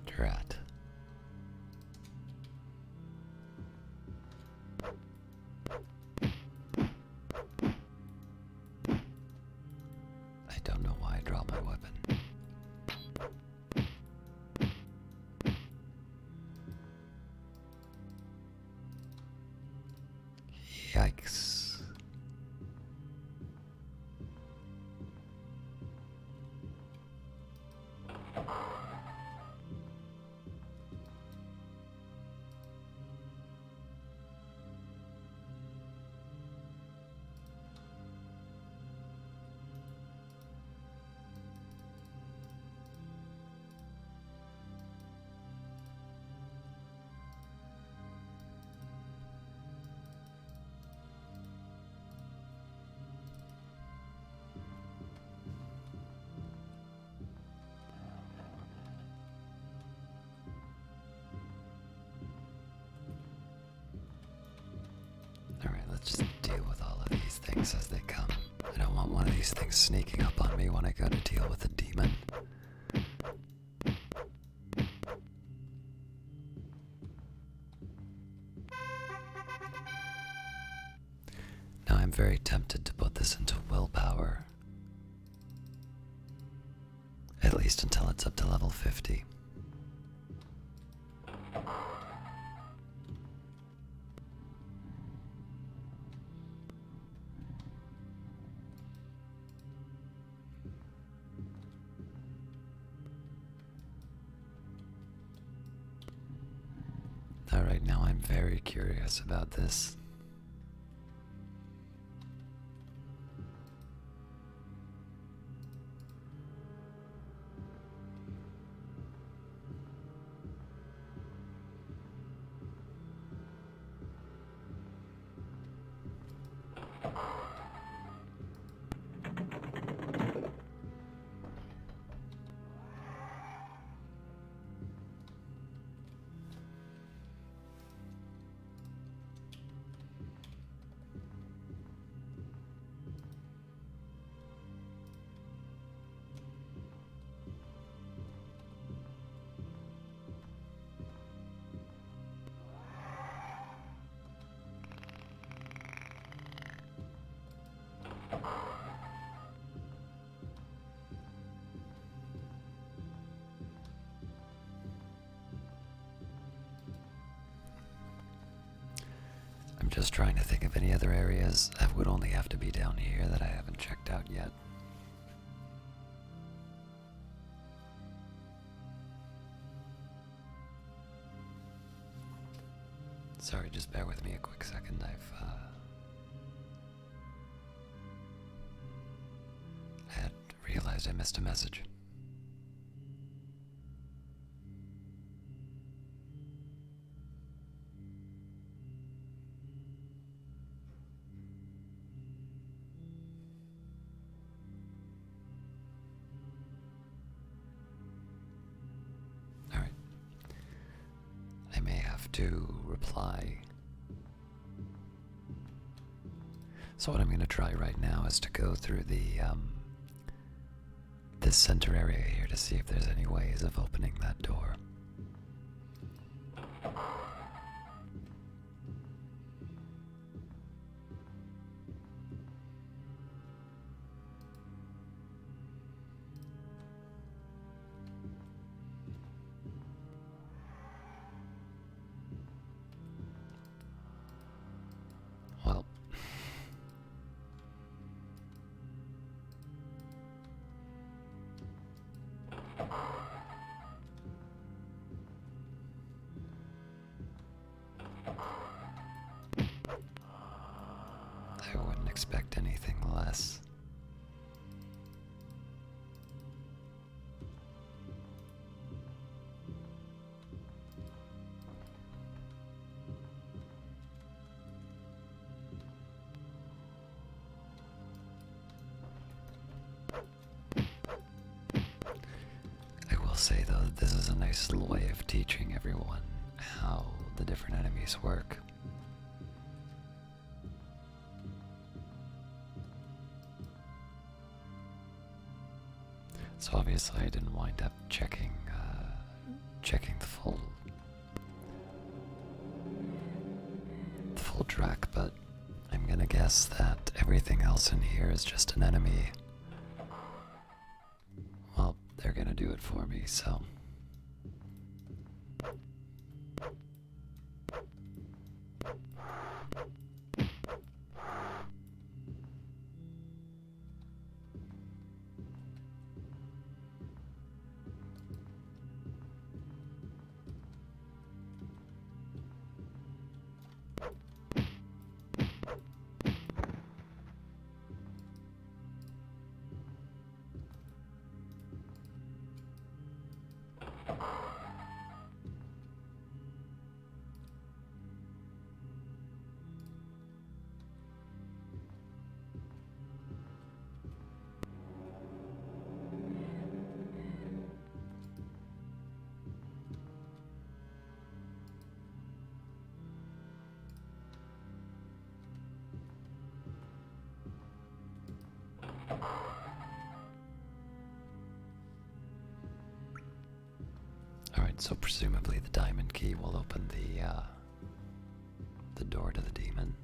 Drat. I don't know why I dropped my weapon. Yikes. Alright, let's just deal with all of these things as they come. I don't want one of these things sneaking up on me when I go to deal with a demon. Now I'm very tempted to put this into willpower. At least until it's up to level 50. Alright, now I'm very curious about this. just trying to think of any other areas that would only have to be down here that I haven't checked out yet. Sorry, just bear with me a quick second. I had realized I missed a message. Alright. I may have to reply. So what I'm going to try right now is to go through this center area here to see if there's any ways of opening that door. Well, I wouldn't expect anything less. I will say, though, that this is a nice little way of teaching everyone how the different enemies work. So obviously I didn't wind up checking the full track, but I'm gonna guess that everything else in here is just an enemy. Well, they're gonna do it for me, so. Alright, so presumably the diamond key will open the door to the demon.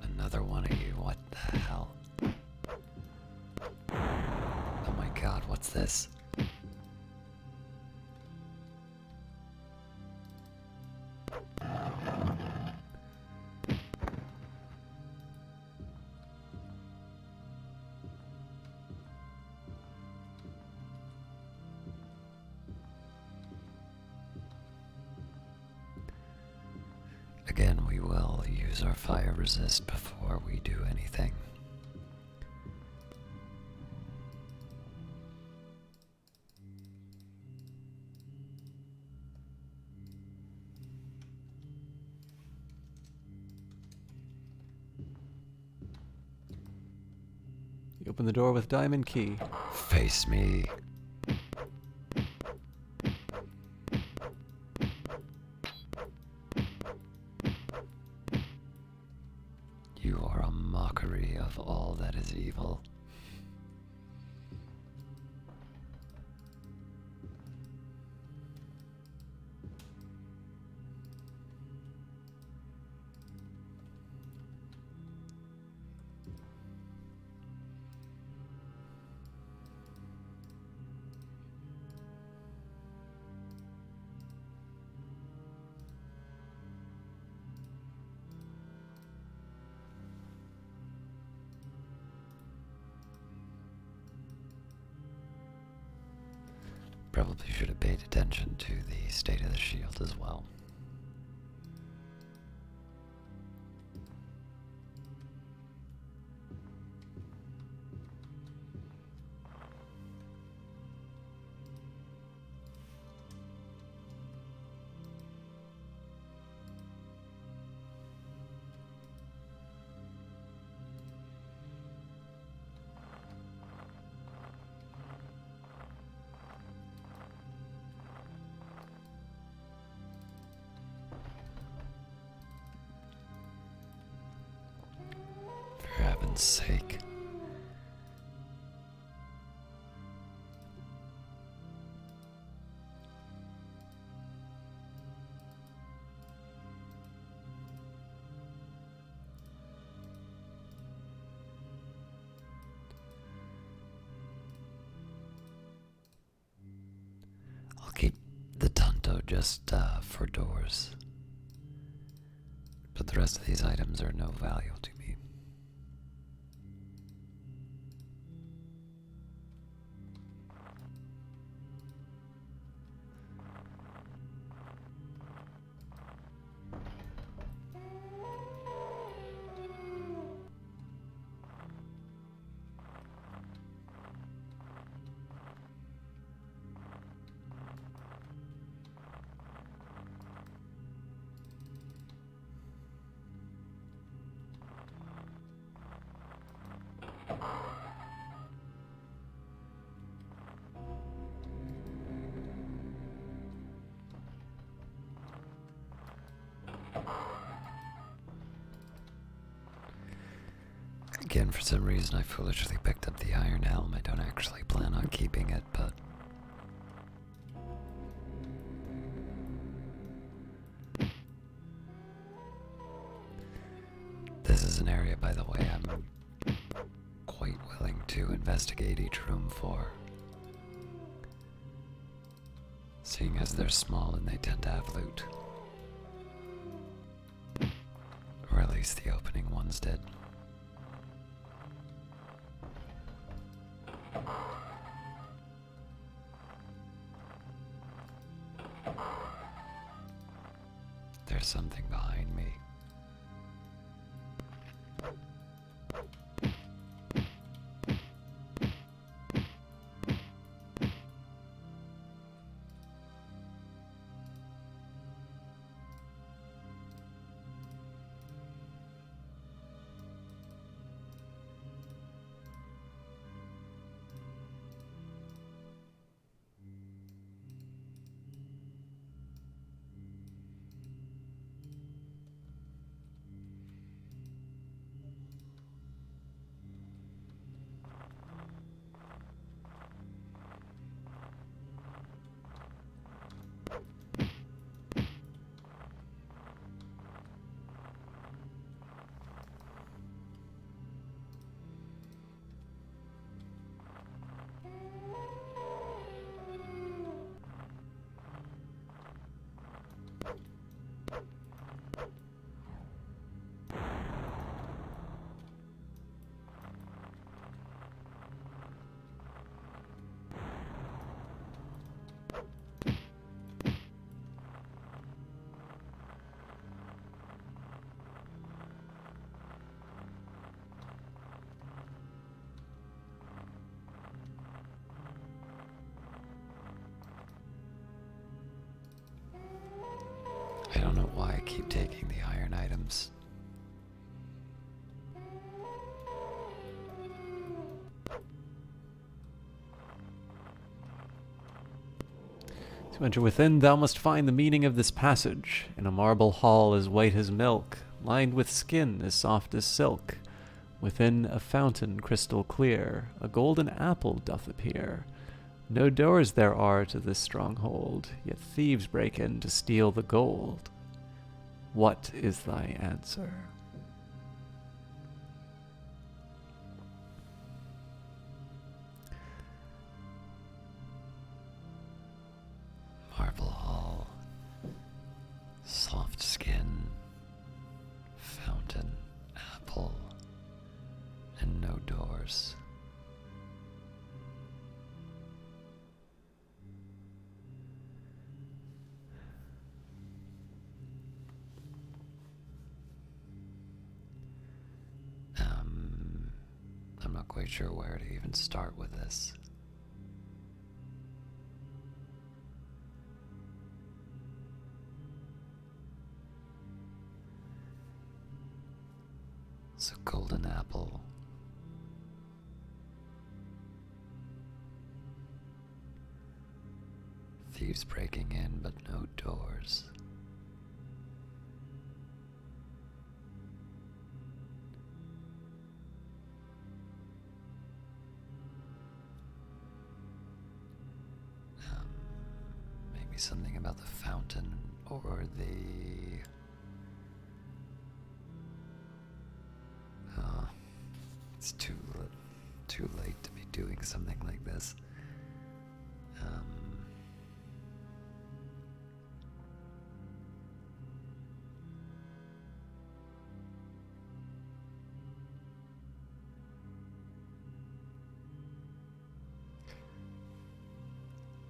Another one of you, what the hell? Oh my god, what's this? Again, we will use our fire resist before we do anything. You open the door with diamond key. Face me. You are a mockery of all that is evil. probably should have paid attention to the state of the shield as well. For heaven's sake. I'll keep the Tonto just for doors. But the rest of these items are no value to me. Again, for some reason, I foolishly picked up the iron helm. I don't actually plan on keeping it, but this is an area, by the way, I'm quite willing to investigate each room for. Seeing as they're small and they tend to have loot. Or at least the opening ones did. There's something behind me. I don't know why I keep taking the iron items. To enter within, thou must find the meaning of this passage. In a marble hall as white as milk, lined with skin as soft as silk. Within a fountain crystal clear, a golden apple doth appear. No doors there are to this stronghold, yet thieves break in to steal the gold. What is thy answer? Marble hall, soft skin, fountain, apple, and no doors. quite sure where to even start with this. It's a golden apple. Thieves breaking in, but no doors. Maybe something about the fountain or the... It's too late to be doing something like this.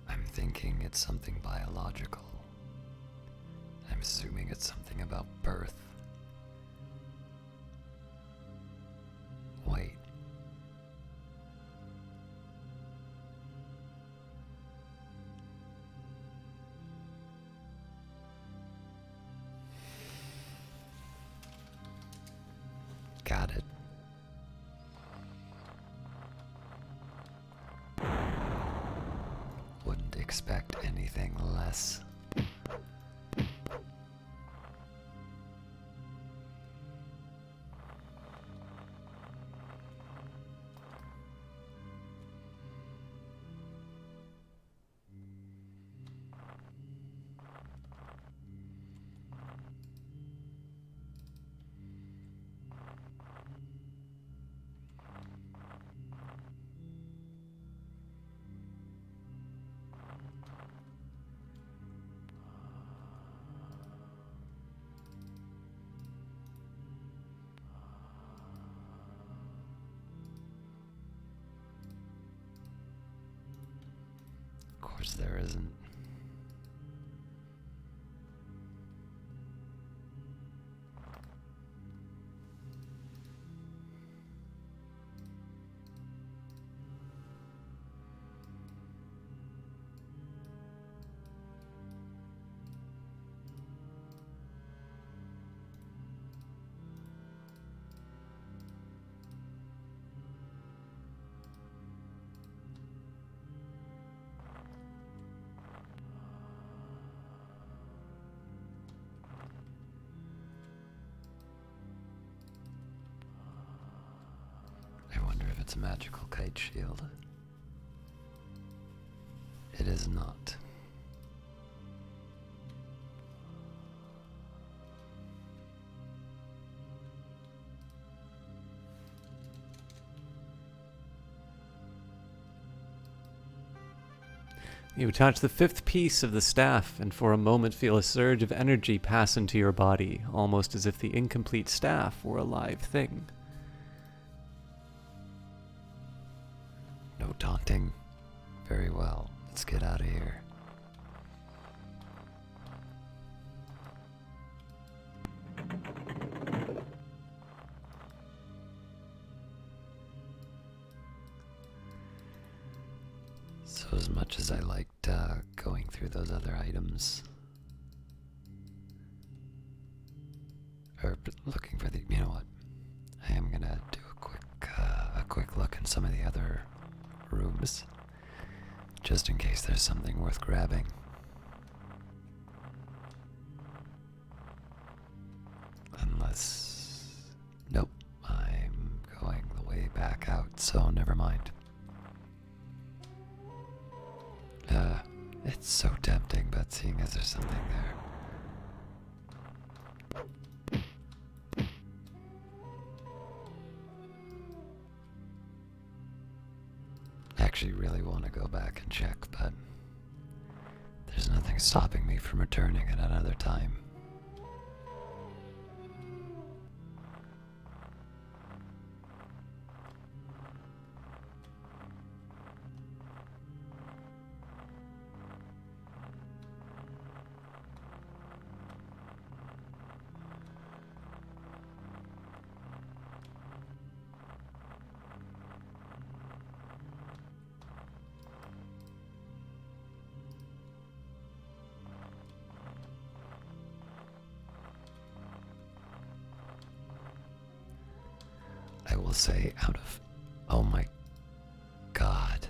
I'm thinking it's something biological. I'm assuming it's something about birth. Wait. Got it. Wouldn't expect anything less. Of course there isn't. I wonder if it's a magical kite shield. It is not. You touch the fifth piece of the staff, and for a moment feel a surge of energy pass into your body, almost as if the incomplete staff were a live thing. No taunting. Very well. Let's get out of here. So as much as I liked going through those other items, or looking for the, you know what? I am gonna do a quick look in some of the other rooms, just in case there's something worth grabbing. Unless, nope, I'm going the way back out, so never mind. It's so tempting, but seeing as there's something there. I actually really want to go back and check, but there's nothing stopping me from returning at another time. say out of... Oh my god.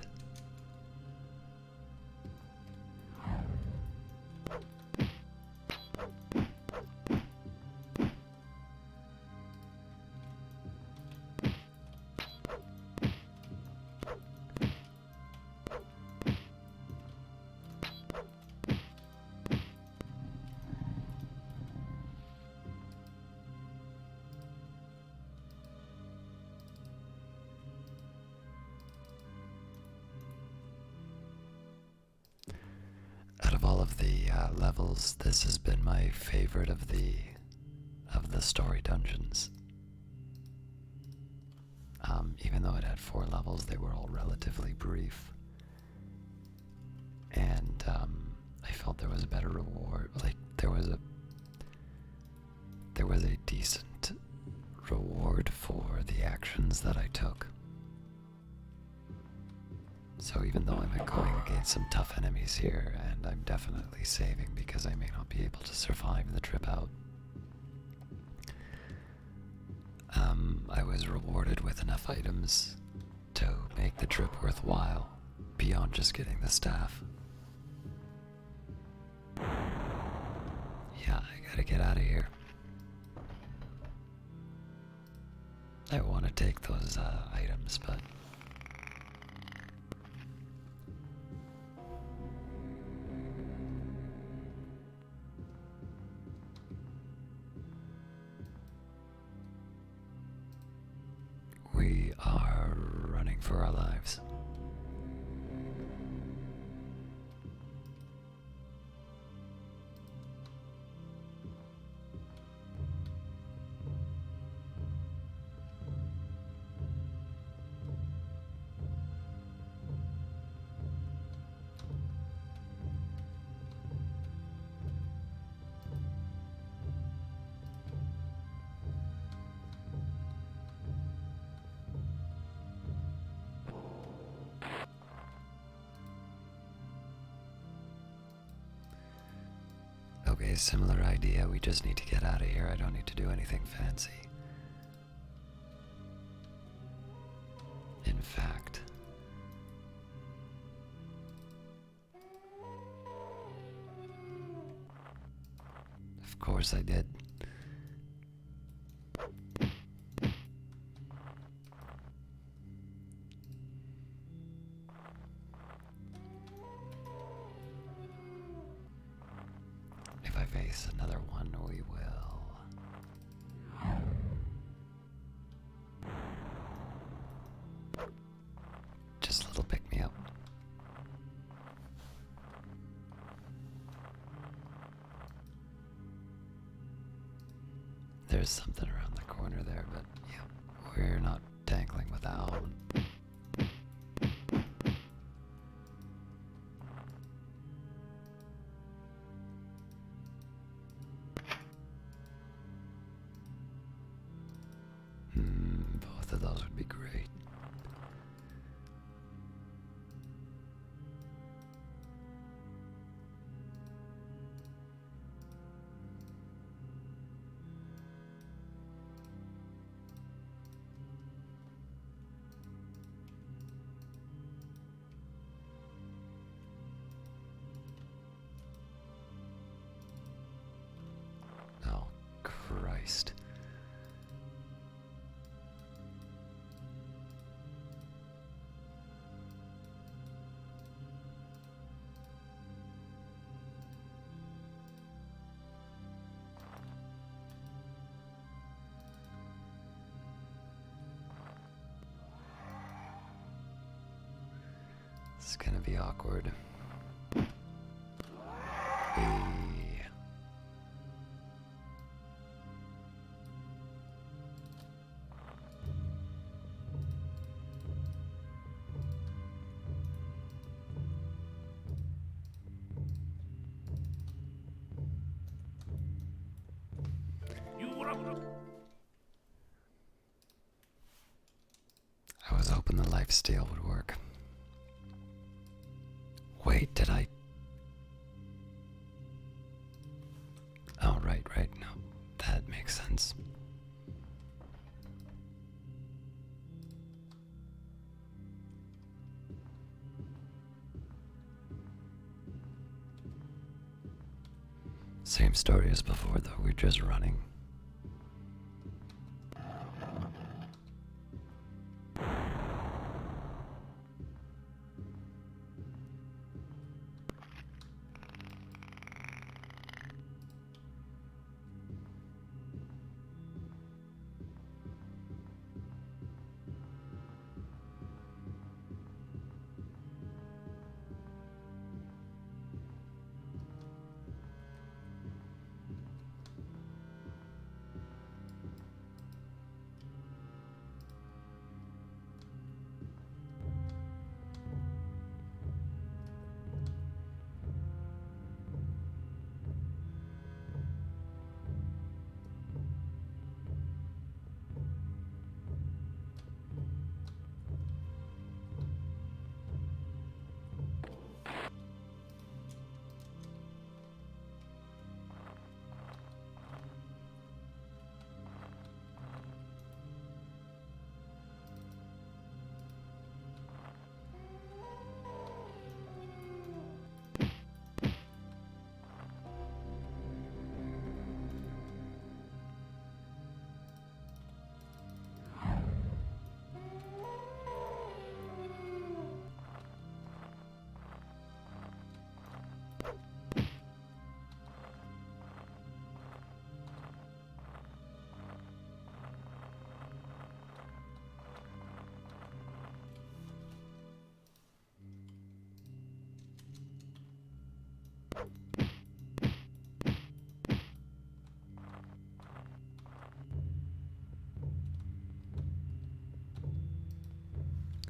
Out of all of the levels, this has been my favorite of the story dungeons. Even though it had 4 levels, they were all relatively brief, and I felt there was a better reward. Like there was a decent reward for the actions that I took. So even though I'm going against some tough enemies here, and I'm definitely saving because I may not be able to survive the trip out, I was rewarded with enough items to make the trip worthwhile, beyond just getting the staff. Yeah, I gotta get out of here. I want to take those items, but... we are running for our lives. Okay, similar idea. We just need to get out of here. I don't need to do anything fancy. In fact, of course I did. If I face another one, we will. Just a little pick me up. There's something around the corner there, but yeah, we're not tangling with that one. Both of those would be great. Oh, Christ. It's gonna be awkward. Hey. I was hoping the lifesteal would work. Wait, did I? Oh, right. No, that makes sense. Same story as before, though. We're just running.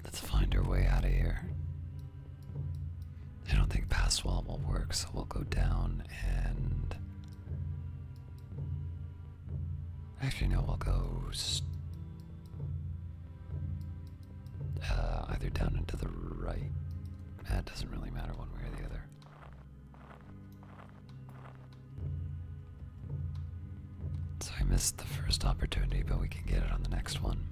Let's find our way out of here. I don't think pass wall will work, so we'll go down and... Actually, no, we'll go either down and to the right. That doesn't really matter one way or the other. So I missed the first opportunity, but we can get it on the next one.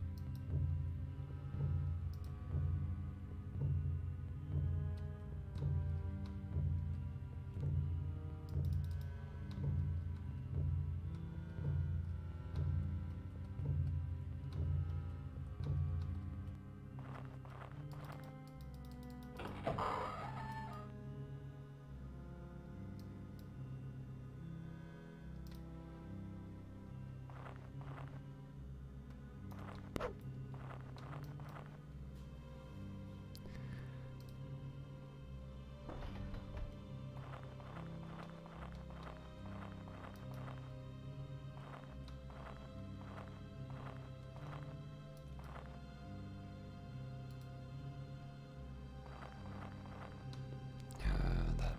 That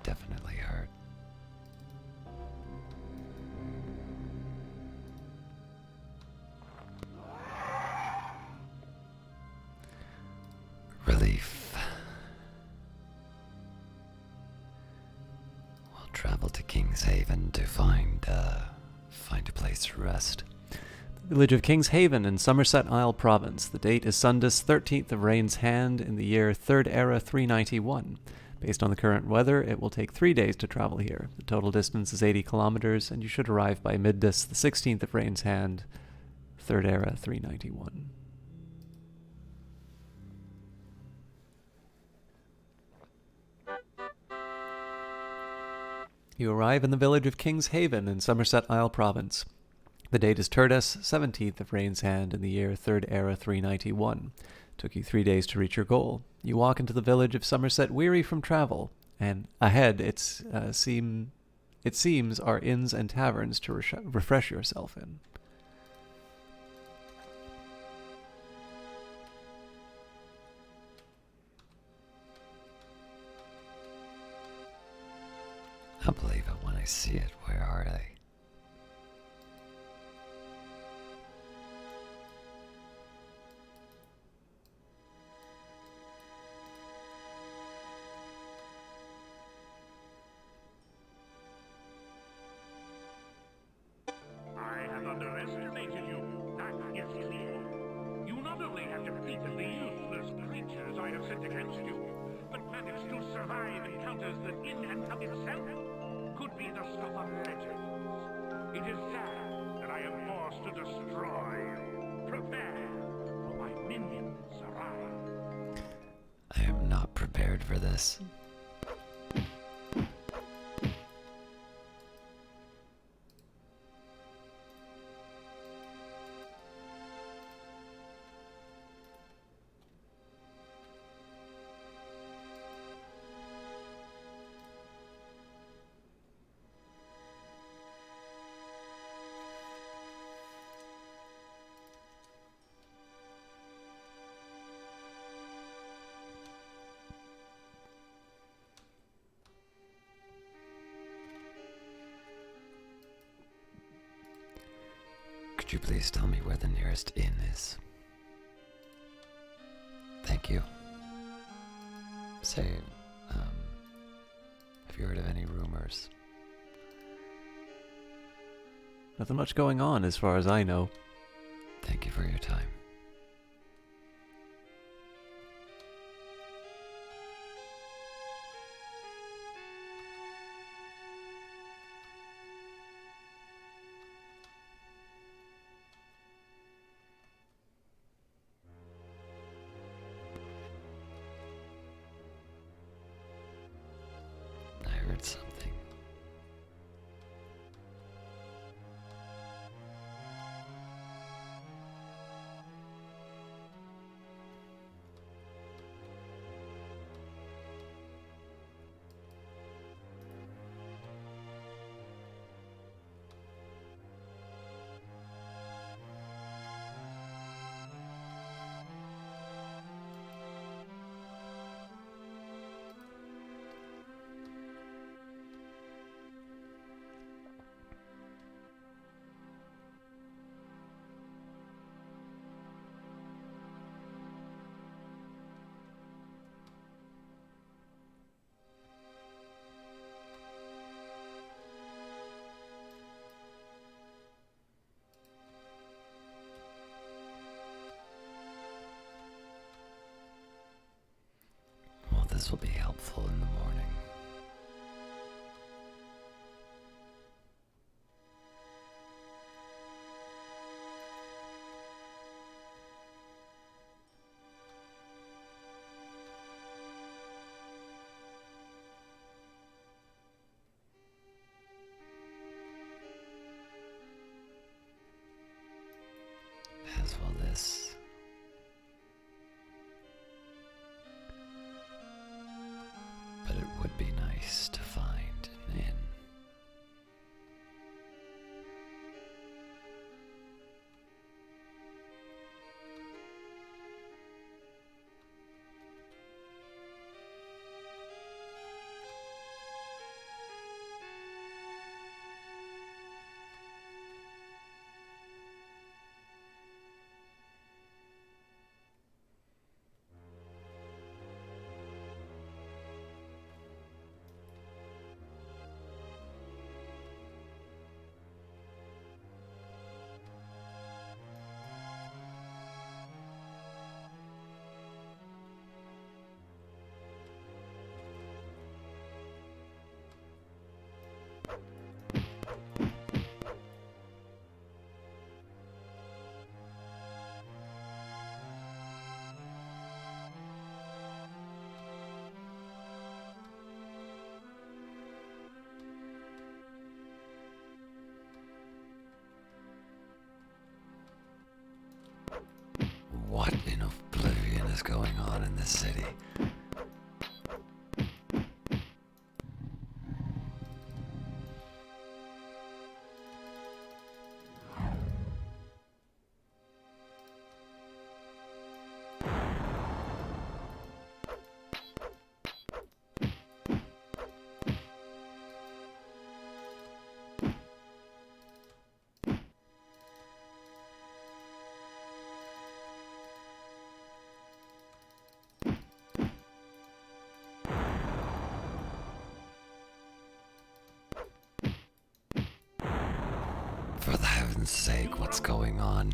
definitely hurt. Relief. We'll travel to King's Haven to find a place to rest. The village of King's Haven in Somerset Isle Province. The date is Sundus 13th of Rain's Hand in the year 3rd Era 391. Based on the current weather, it will take 3 days to travel here. The total distance is 80 kilometers, and you should arrive by Middus, the 16th of Rain's Hand, 3rd Era 391. You arrive in the village of King's Haven in Somerset Isle Province. The date is Turdus, 17th of Rain's Hand in the year 3rd Era 391. Took you 3 days to reach your goal. You walk into the village of Somerset weary from travel, and ahead it seems are inns and taverns to refresh yourself in. I'll believe it when I see it. Where are they? I have underestimated you. That is clear. You not only have defeated the useless creatures I have sent against you, but managed to survive encounters that in and of itself could be the It is sad that I am forced to destroy you. Prepare, for my minions arrive. I am not prepared for this. Could you please tell me where the nearest inn is? Thank you. Say, have you heard of any rumors? Nothing much going on as far as I know. Thank you for your time. I heard something. Well, this will be helpful in the morning. As will this. But it would be nice to find an inn. What in oblivion is going on in this city? For the heaven's sake, what's going on?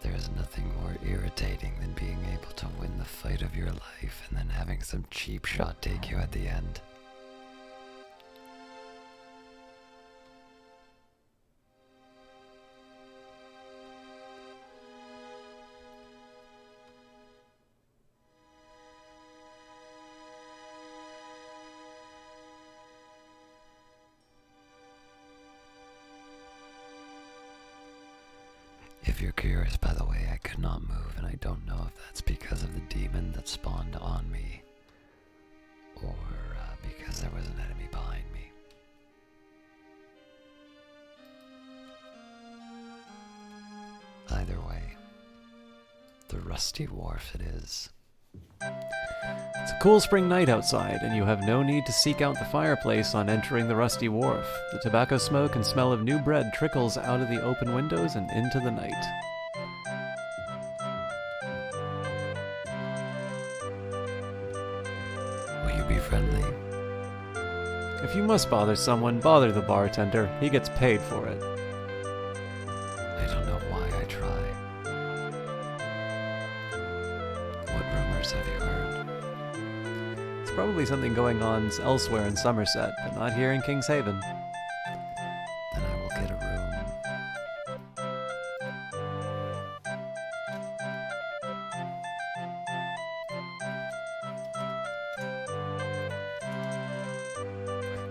There is nothing more irritating than being able to win the fight of your your life and then having some cheap shot take you at the end. If you're curious, by the way, I could not move, and I don't know if that's because of the demon that spawned on me, or because there was an enemy behind me. Either way, the Rusty Wharf it is. It's a cool spring night outside, and you have no need to seek out the fireplace on entering the Rusty Wharf. The tobacco smoke and smell of new bread trickles out of the open windows and into the night. Will you be friendly? If you must bother someone, bother the bartender. He gets paid for it. I don't know why I try. What rumors have you heard? It's probably something going on elsewhere in Somerset, but not here in King's Haven. Then I will get a room.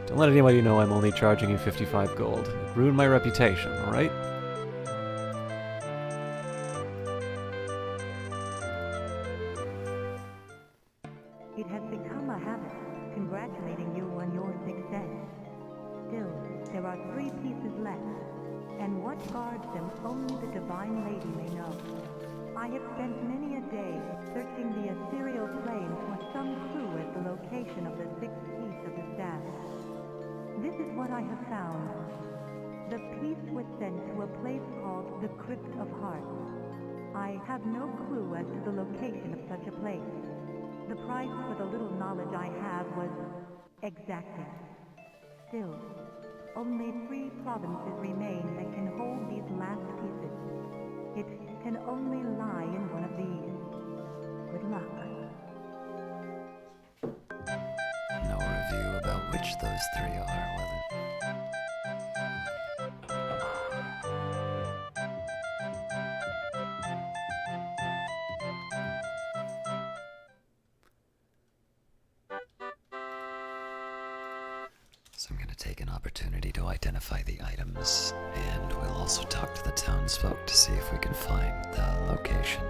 Don't let anybody know I'm only charging you 55 gold. It ruined my reputation, alright? It has become a habit, congratulating you on your success. Still, there are 3 pieces left, and what guards them only the Divine Lady may know. I have spent many a day searching the ethereal plain for some clue as the location of the 6th piece of the staff. This is what I have found. The piece was sent to a place called the Crypt of Hearts. I have no clue as to the location of such a place. The price for the little knowledge I have was exacting. Still, only 3 provinces remain that can hold these last pieces. It can only lie in one of these. Good luck. No review about which those 3 are, will it? So I'm going to take an opportunity to identify the items, and we'll also talk to the townsfolk to see if we can find the location.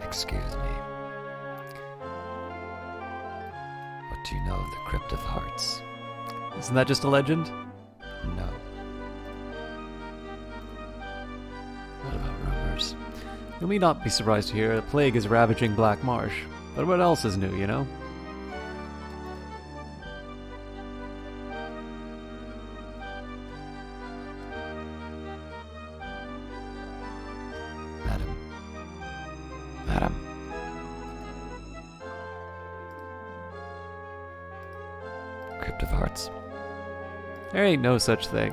Excuse me. What do you know of the Crypt of Hearts? Isn't that just a legend? No. What about rumors? You may not be surprised to hear a plague is ravaging Black Marsh. But what else is new, you know? Madam. Madam. Crypt of Hearts? There ain't no such thing.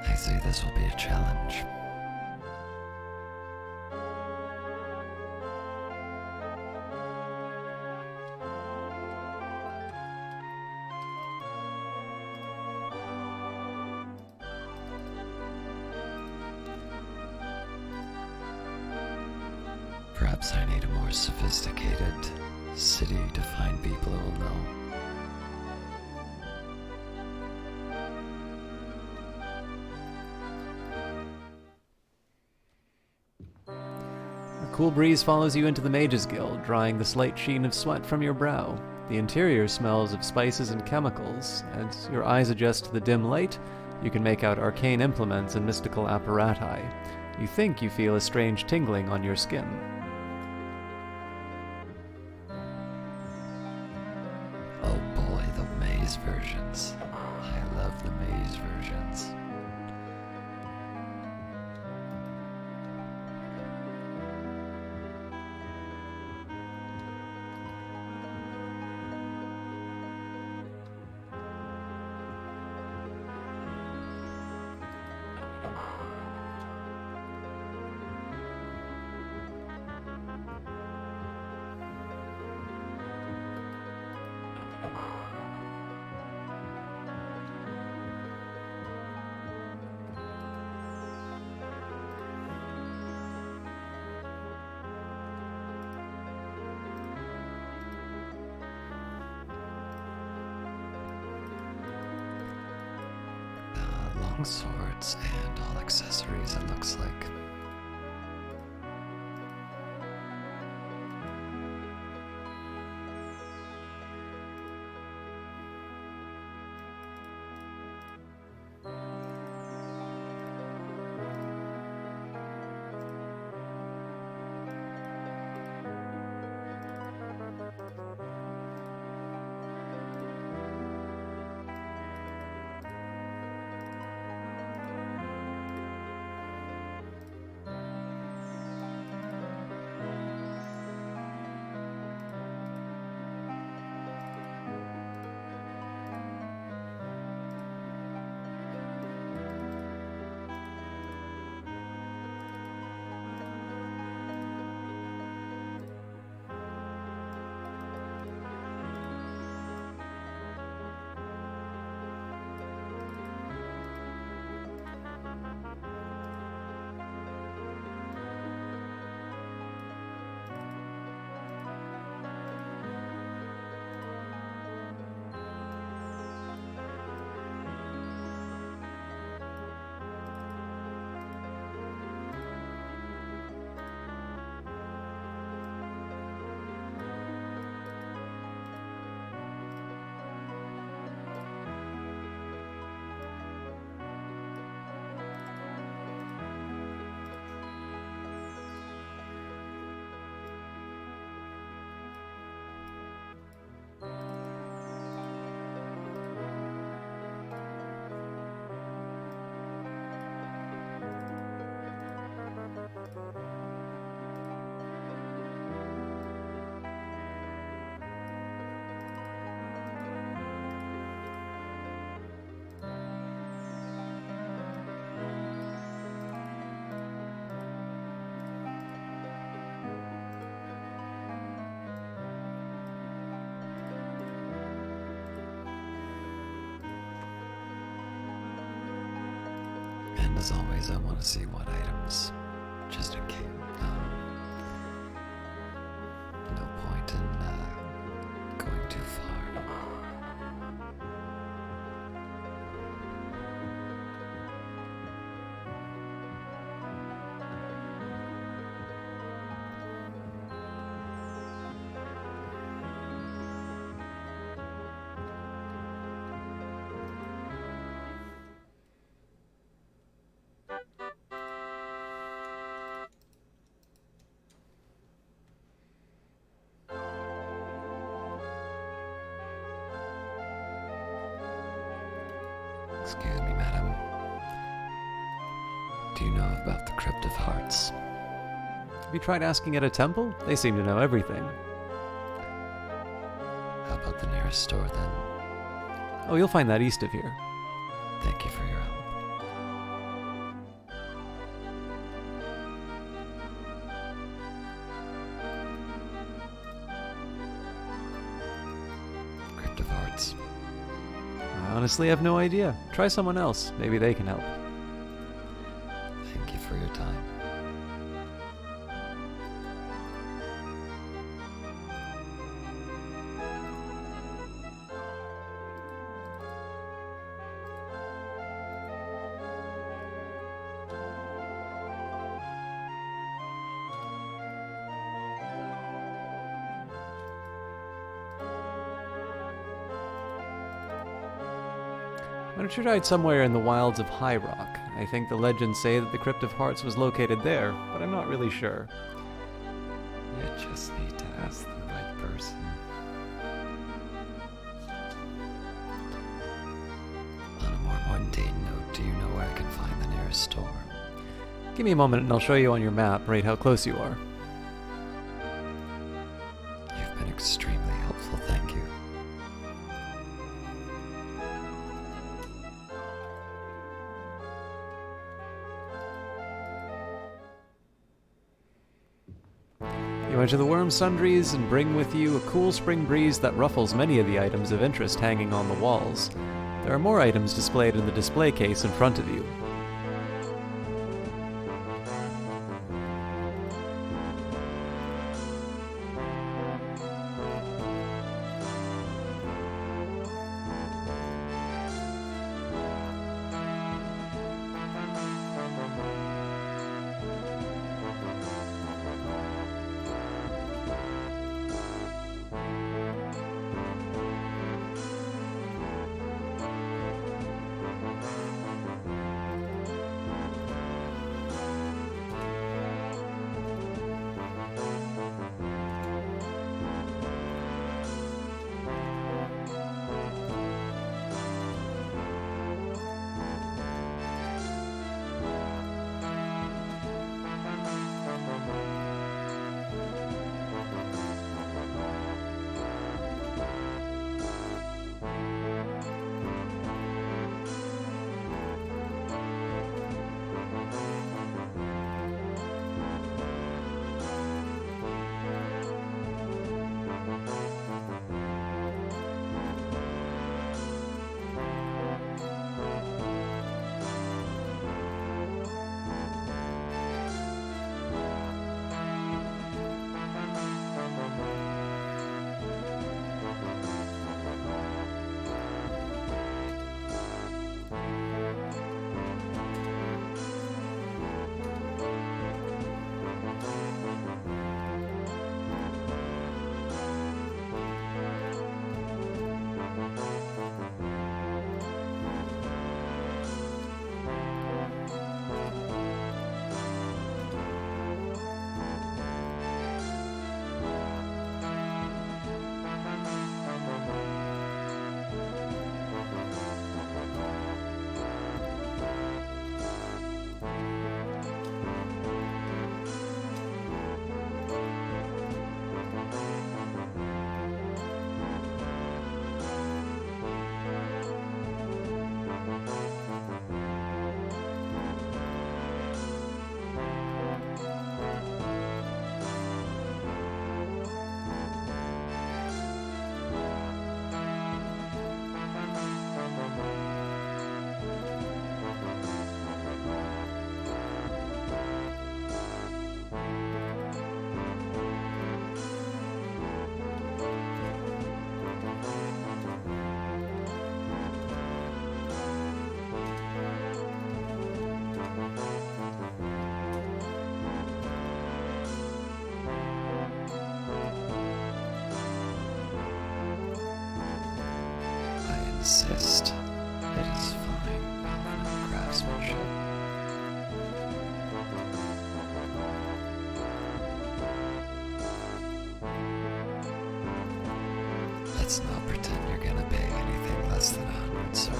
I see this will be a challenge. Perhaps I need a more sophisticated city to find people who will know. A cool breeze follows you into the Mages Guild, drying the slight sheen of sweat from your brow. The interior smells of spices and chemicals, and as your eyes adjust to the dim light, you can make out arcane implements and mystical apparati. You think you feel a strange tingling on your skin. Oh boy, the maze versions. I love the maze versions. long swords and all accessories, it looks like. And as always, I want to see what items, just in case. No point in going too far. Excuse me, madam. Do you know about the Crypt of Hearts? Have you tried asking at a temple? They seem to know everything. How about the nearest store then? Oh, you'll find that east of here. Thank you for your help. Crypt of Hearts. I honestly have no idea. Try someone else. Maybe they can help. Thank you for your time. Why don't you try it somewhere in the wilds of High Rock? I think the legends say that the Crypt of Hearts was located there, but I'm not really sure. You just need to ask the right person. On a more mundane note, do you know where I can find the nearest store? Give me a moment and I'll show you on your map right how close you are. You've been extremely helpful, thank you. You enter the Worm Sundries and bring with you a cool spring breeze that ruffles many of the items of interest hanging on the walls. There are more items displayed in the display case in front of you. insist. It is fine, Alfred craftsmanship. Let's not pretend you're gonna pay anything less than 100, sir.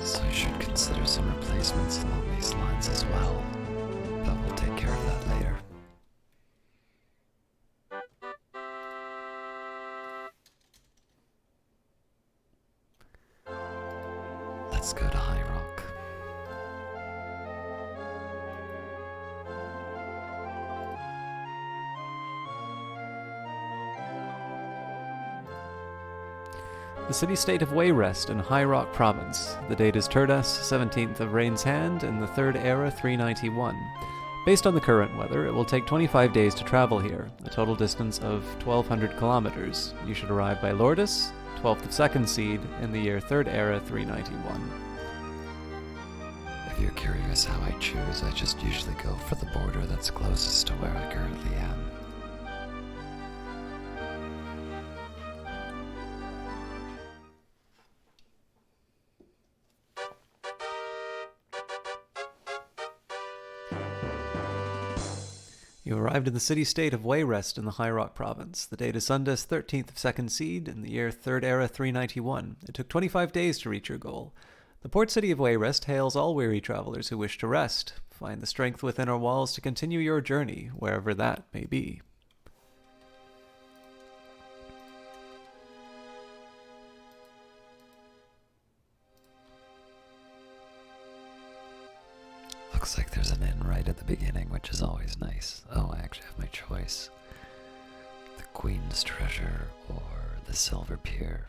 So I should consider some replacements along these lines as well, but we'll take care of that later. Let's go to High Rock. The city-state of Wayrest in High Rock Province. The date is Turdas, 17th of Rain's Hand, in the 3rd Era 391. Based on the current weather, it will take 25 days to travel here, a total distance of 1,200 kilometers. You should arrive by Lourdes, 12th of 2nd Seed, in the year 3rd Era 391. If you're curious how I choose, I just usually go for the border that's closest to where I currently am. You arrived in the city-state of Wayrest in the High Rock Province. The date is Sundas, 13th of 2nd Seed, in the year 3rd Era 391. It took 25 days to reach your goal. The port city of Wayrest hails all weary travelers who wish to rest. Find the strength within our walls to continue your journey, wherever that may be. Looks like there's an inn right at the beginning, which is always nice. Oh, I actually have my choice. The Queen's Treasure or the Silver Pier.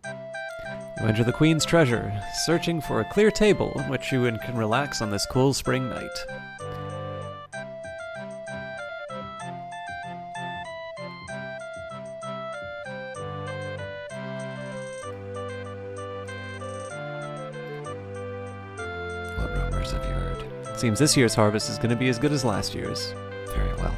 You enter the Queen's Treasure, searching for a clear table on which you can relax on this cool spring night. What rumors have you heard? Seems this year's harvest is going to be as good as last year's. Very well.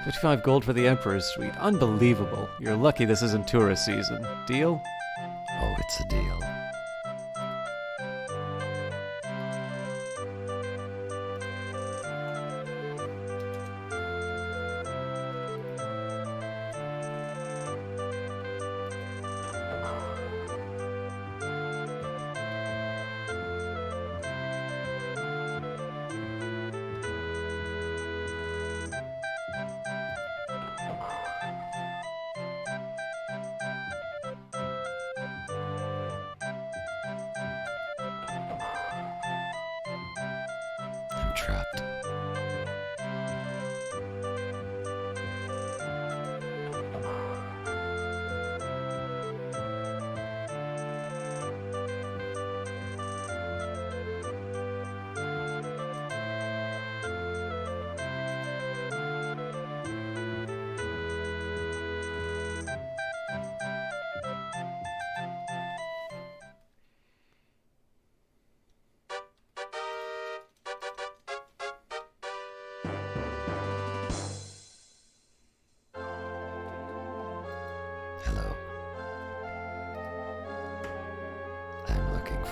$55 gold for the Emperor's Suite. Unbelievable. You're lucky this isn't tourist season. Deal? Oh, it's a deal. I'm trapped.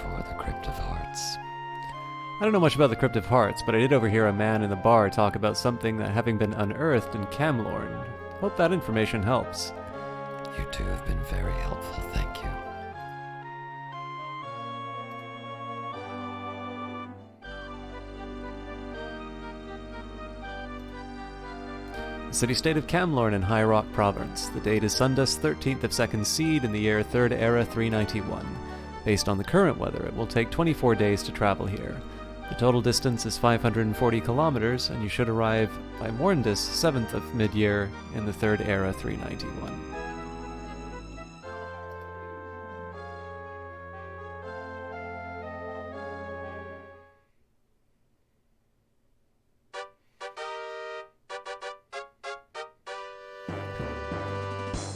for the Crypt of Hearts. I don't know much about the Crypt of Hearts, but I did overhear a man in the bar talk about something that having been unearthed in Camlorn. Hope that information helps. You two have been very helpful, thank you. The city-state of Camlorn in High Rock Province. The date is Sundas 13th of 2nd Seed in the year 3rd Era 391. Based on the current weather, it will take 24 days to travel here. The total distance is 540 kilometers, and you should arrive by Morndis 7th of mid-year in the 3rd Era 391.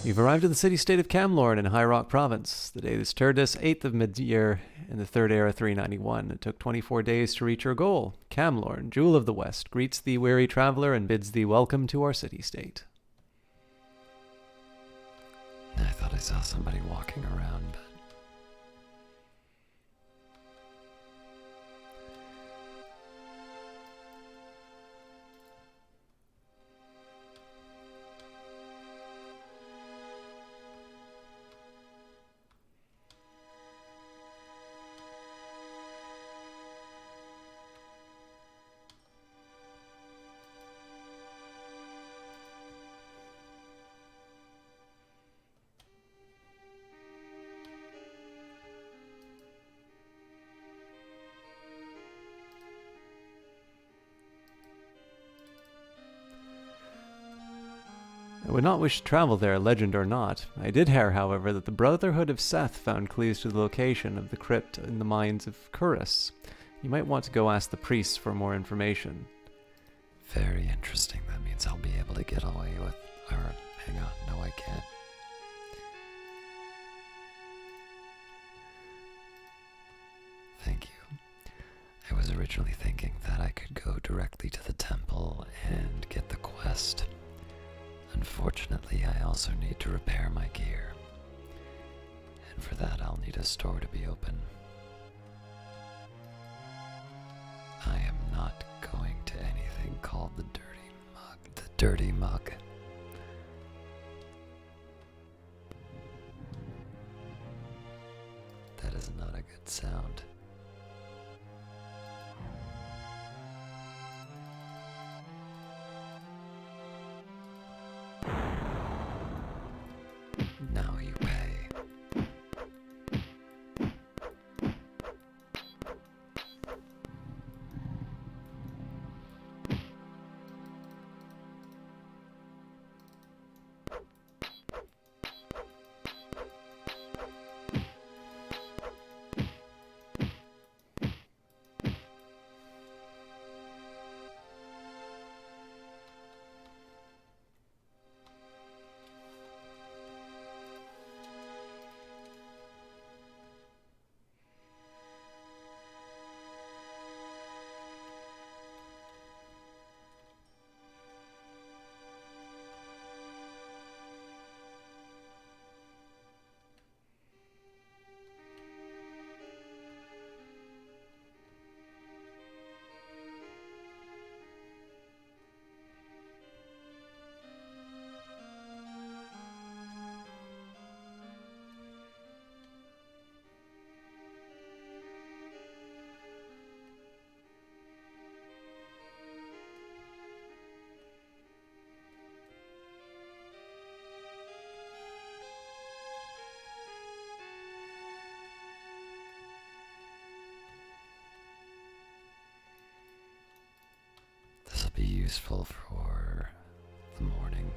You've arrived at the city-state of Camlorn in High Rock Province. The date is Turdis, 8th of mid-year in the 3rd Era 391. It took 24 days to reach your goal. Camlorn, Jewel of the West, greets thee, weary traveler, and bids thee welcome to our city-state. I thought I saw somebody walking around, but... I would not wish to travel there, legend or not. I did hear, however, that the Brotherhood of Seth found clues to the location of the crypt in the mines of Curus. You might want to go ask the priests for more information. Very interesting. That means I'll be able to get away with... Or, hang on. No, I can't. Thank you. I was originally thinking that I could go directly to the temple and get the quest. Unfortunately, I also need to repair my gear. And for that, I'll need a store to be open. I am not going to anything called the Dirty Mug. The Dirty Mug. That is not a good sound. Now you pay. This will be useful for the morning.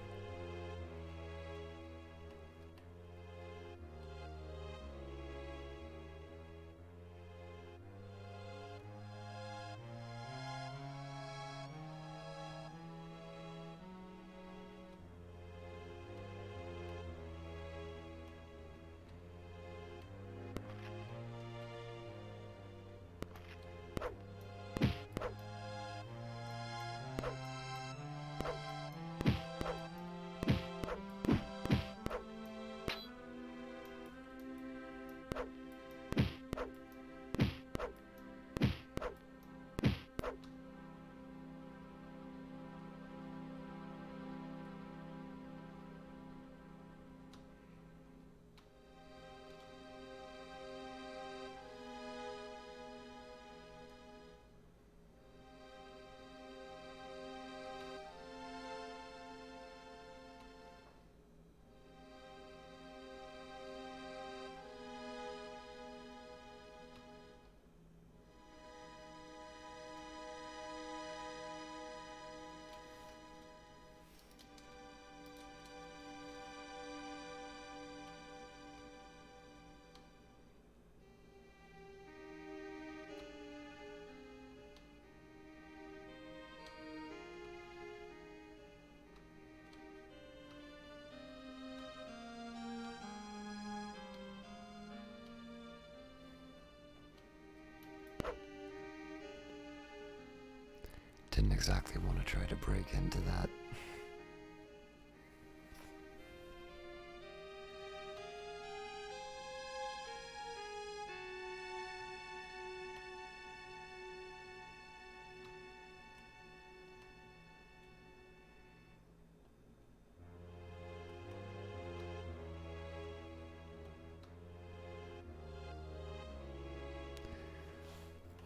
Didn't exactly want to try to break into that.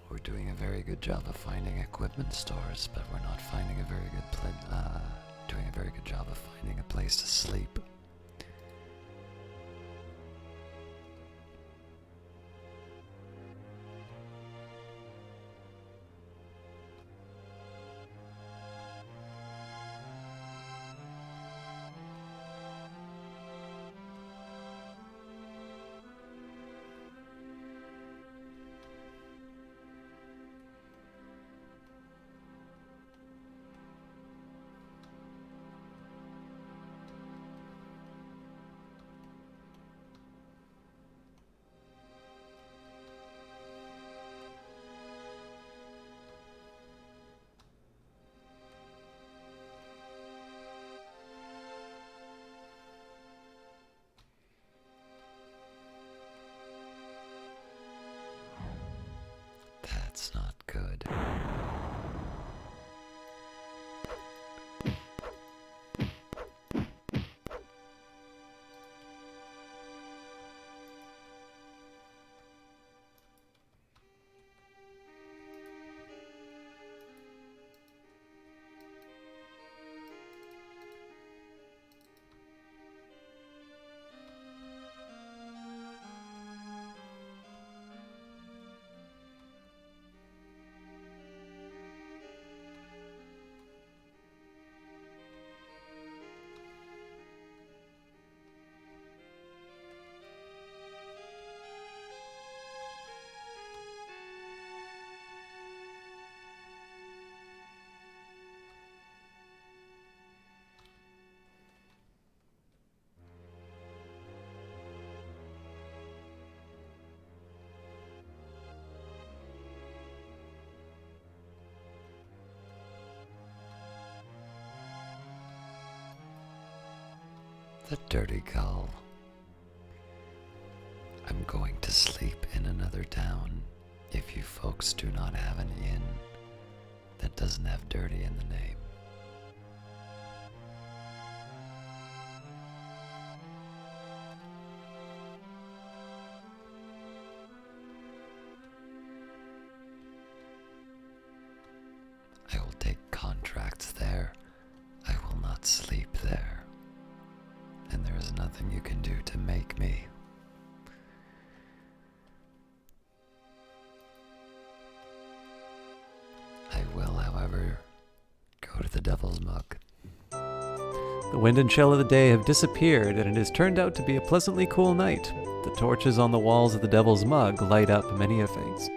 We're doing a very good job of finding equipment stores, but we're not finding a very good doing a very good job of finding a place to sleep. That's not good. The dirty gull. I'm going to sleep in another town if you folks do not have an inn that doesn't have dirty in the name. I will take contracts there. I will not sleep there. And there is nothing you can do to make me. I will, however, go to the Devil's Mug. The wind and chill of the day have disappeared, and it has turned out to be a pleasantly cool night. The torches on the walls of the Devil's Mug light up many a face.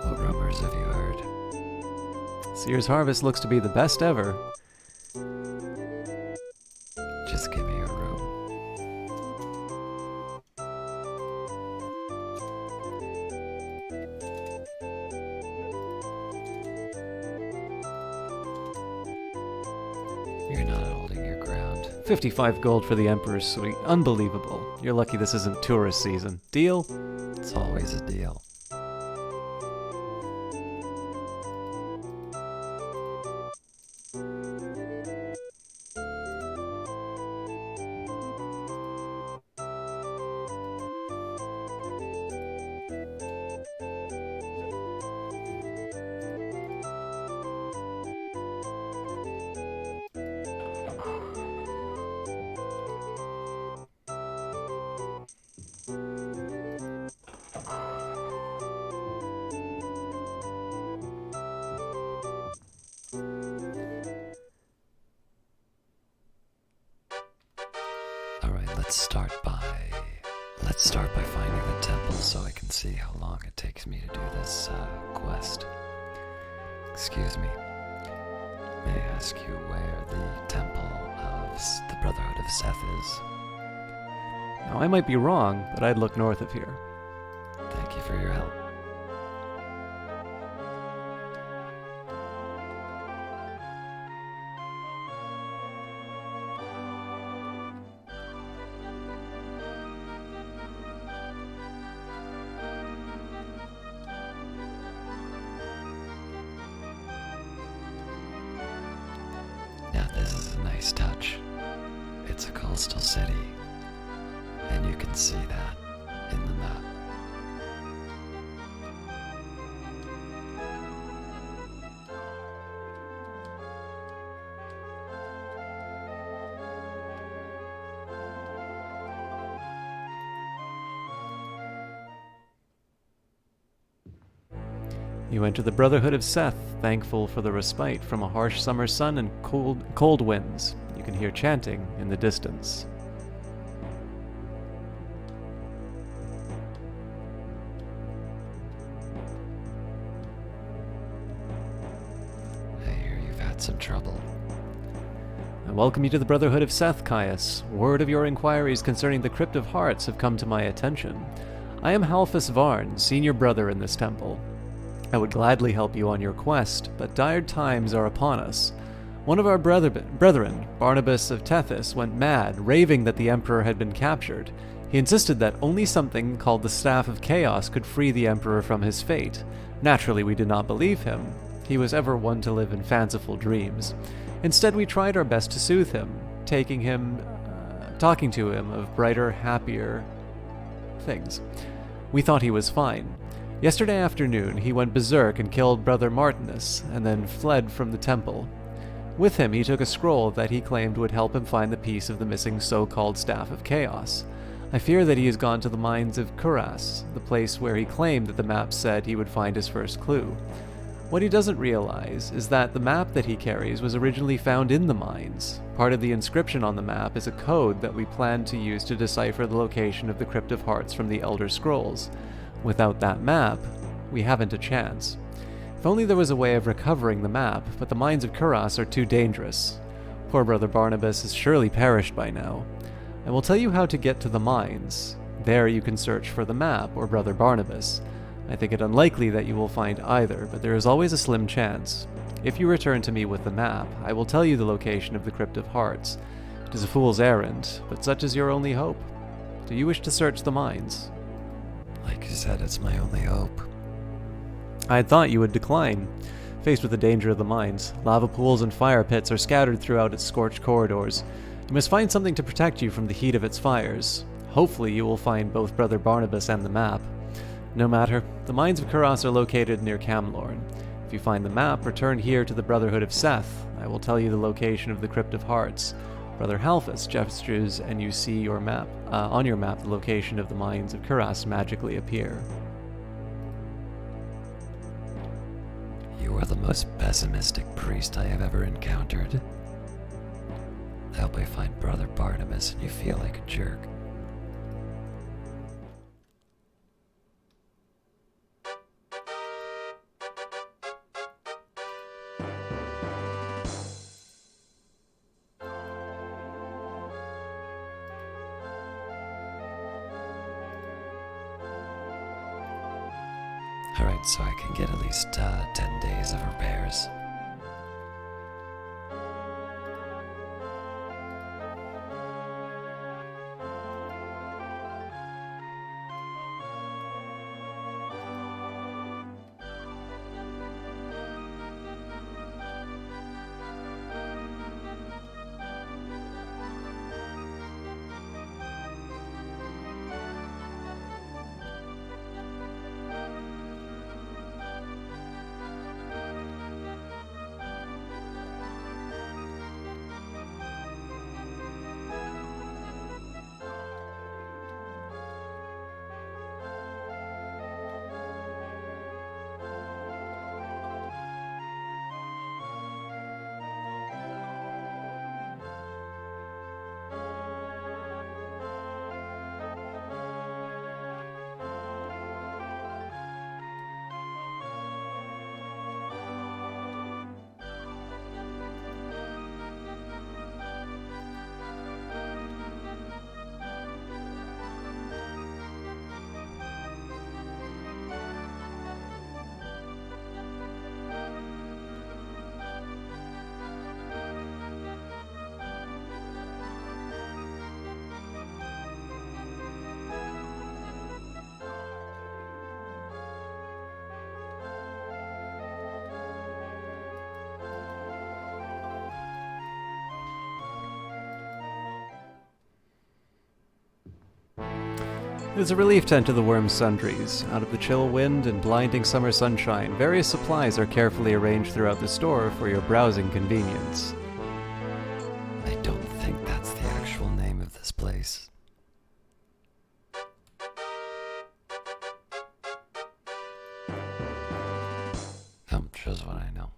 What rumors have you heard? Sears Harvest looks to be the best ever. Just give me a room. You're not holding your ground. 55 gold for the Emperor's suite. Unbelievable. You're lucky this isn't tourist season. Deal? It's always a deal. Let's start by finding the temple so I can see how long it takes me to do this quest. Excuse me. May I ask you where the temple of the Brotherhood of Seth is? Now, I might be wrong, but I'd look north of here. Thank you for your help. Now this is a nice touch. It's a coastal city, and you can see that in the map. You enter the Brotherhood of Seth, thankful for the respite from a harsh summer sun and cold winds. You can hear chanting in the distance. I hear you've had some trouble. I welcome you to the Brotherhood of Seth, Caius. Word of your inquiries concerning the Crypt of Hearts have come to my attention. I am Halphus Varn, senior brother in this temple. I would gladly help you on your quest, but dire times are upon us. One of our brethren, Barnabas of Tethys, went mad, raving that the Emperor had been captured. He insisted that only something called the Staff of Chaos could free the Emperor from his fate. Naturally, we did not believe him. He was ever one to live in fanciful dreams. Instead, we tried our best to soothe him, talking to him of brighter, happier things. We thought he was fine. Yesterday afternoon, he went berserk and killed Brother Martinus, and then fled from the temple. With him, he took a scroll that he claimed would help him find the piece of the missing so-called Staff of Chaos. I fear that he has gone to the mines of Kuras, the place where he claimed that the map said he would find his first clue. What he doesn't realize is that the map that he carries was originally found in the mines. Part of the inscription on the map is a code that we plan to use to decipher the location of the Crypt of Hearts from the Elder Scrolls. Without that map, we haven't a chance. If only there was a way of recovering the map, but the mines of Kuras are too dangerous. Poor Brother Barnabas has surely perished by now. I will tell you how to get to the mines. There you can search for the map or Brother Barnabas. I think it unlikely that you will find either, but there is always a slim chance. If you return to me with the map, I will tell you the location of the Crypt of Hearts. It is a fool's errand, but such is your only hope. Do you wish to search the mines? Like you said, it's my only hope. I had thought you would decline. Faced with the danger of the mines, lava pools and fire pits are scattered throughout its scorched corridors. You must find something to protect you from the heat of its fires. Hopefully you will find both Brother Barnabas and the map. No matter, the mines of Kuras are located near Camlorn. If you find the map, return here to the Brotherhood of Seth. I will tell you the location of the Crypt of Hearts. Brother Halphus gestures, and you see your map. On your map, the location of the mines of Kuras magically appear. You are the most pessimistic priest I have ever encountered. I hope I find Brother Barnabas and you feel like a jerk. Alright, so I can get at least 10 days of repairs. It is a relief tent to the worm's sundries. Out of the chill wind and blinding summer sunshine, various supplies are carefully arranged throughout the store for your browsing convenience. I don't think that's the actual name of this place. Just what I know.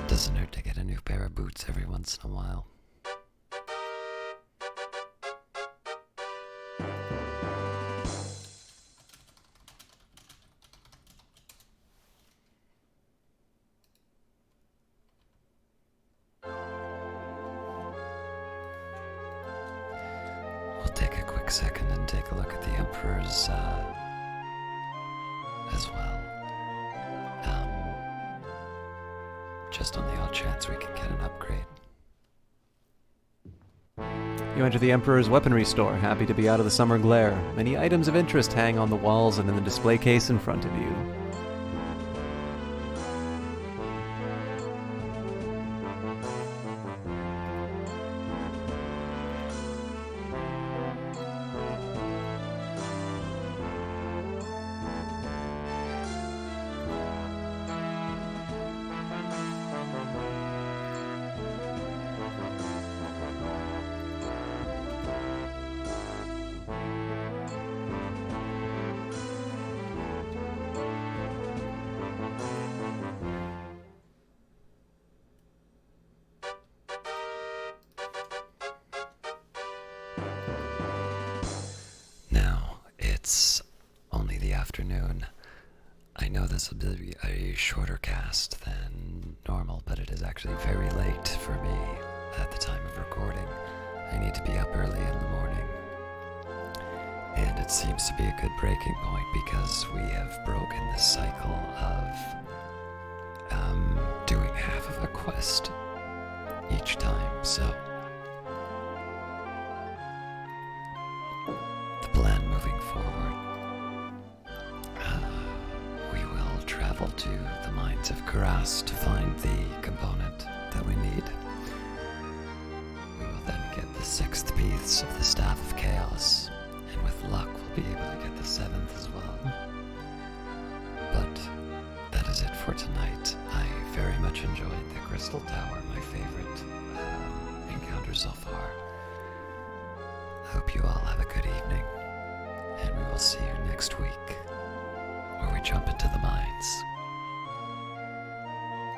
Doesn't hurt to get a new pair of boots every once in a while. We'll take a quick second and take a look at the Emperor's as well. Just on the odd chance we can get an upgrade. You enter the Emperor's weaponry store, happy to be out of the summer glare. Many items of interest hang on the walls and in the display case in front of you. It's only the afternoon. I know this will be a shorter cast than normal, but it is actually very late for me at the time of recording. I need to be up early in the morning. And it seems to be a good breaking point because we have broken the cycle of doing half of a quest each time, so the plan moving forward, we will travel to the mines of Karas to find the component that we need. We will then get the 6th piece of the Staff of Chaos, and with luck we'll be able to get the 7th as well. But that is it for tonight. I very much enjoyed the Crystal Tower, my favorite encounter so far. I hope you all have a good evening, and we will see you next week.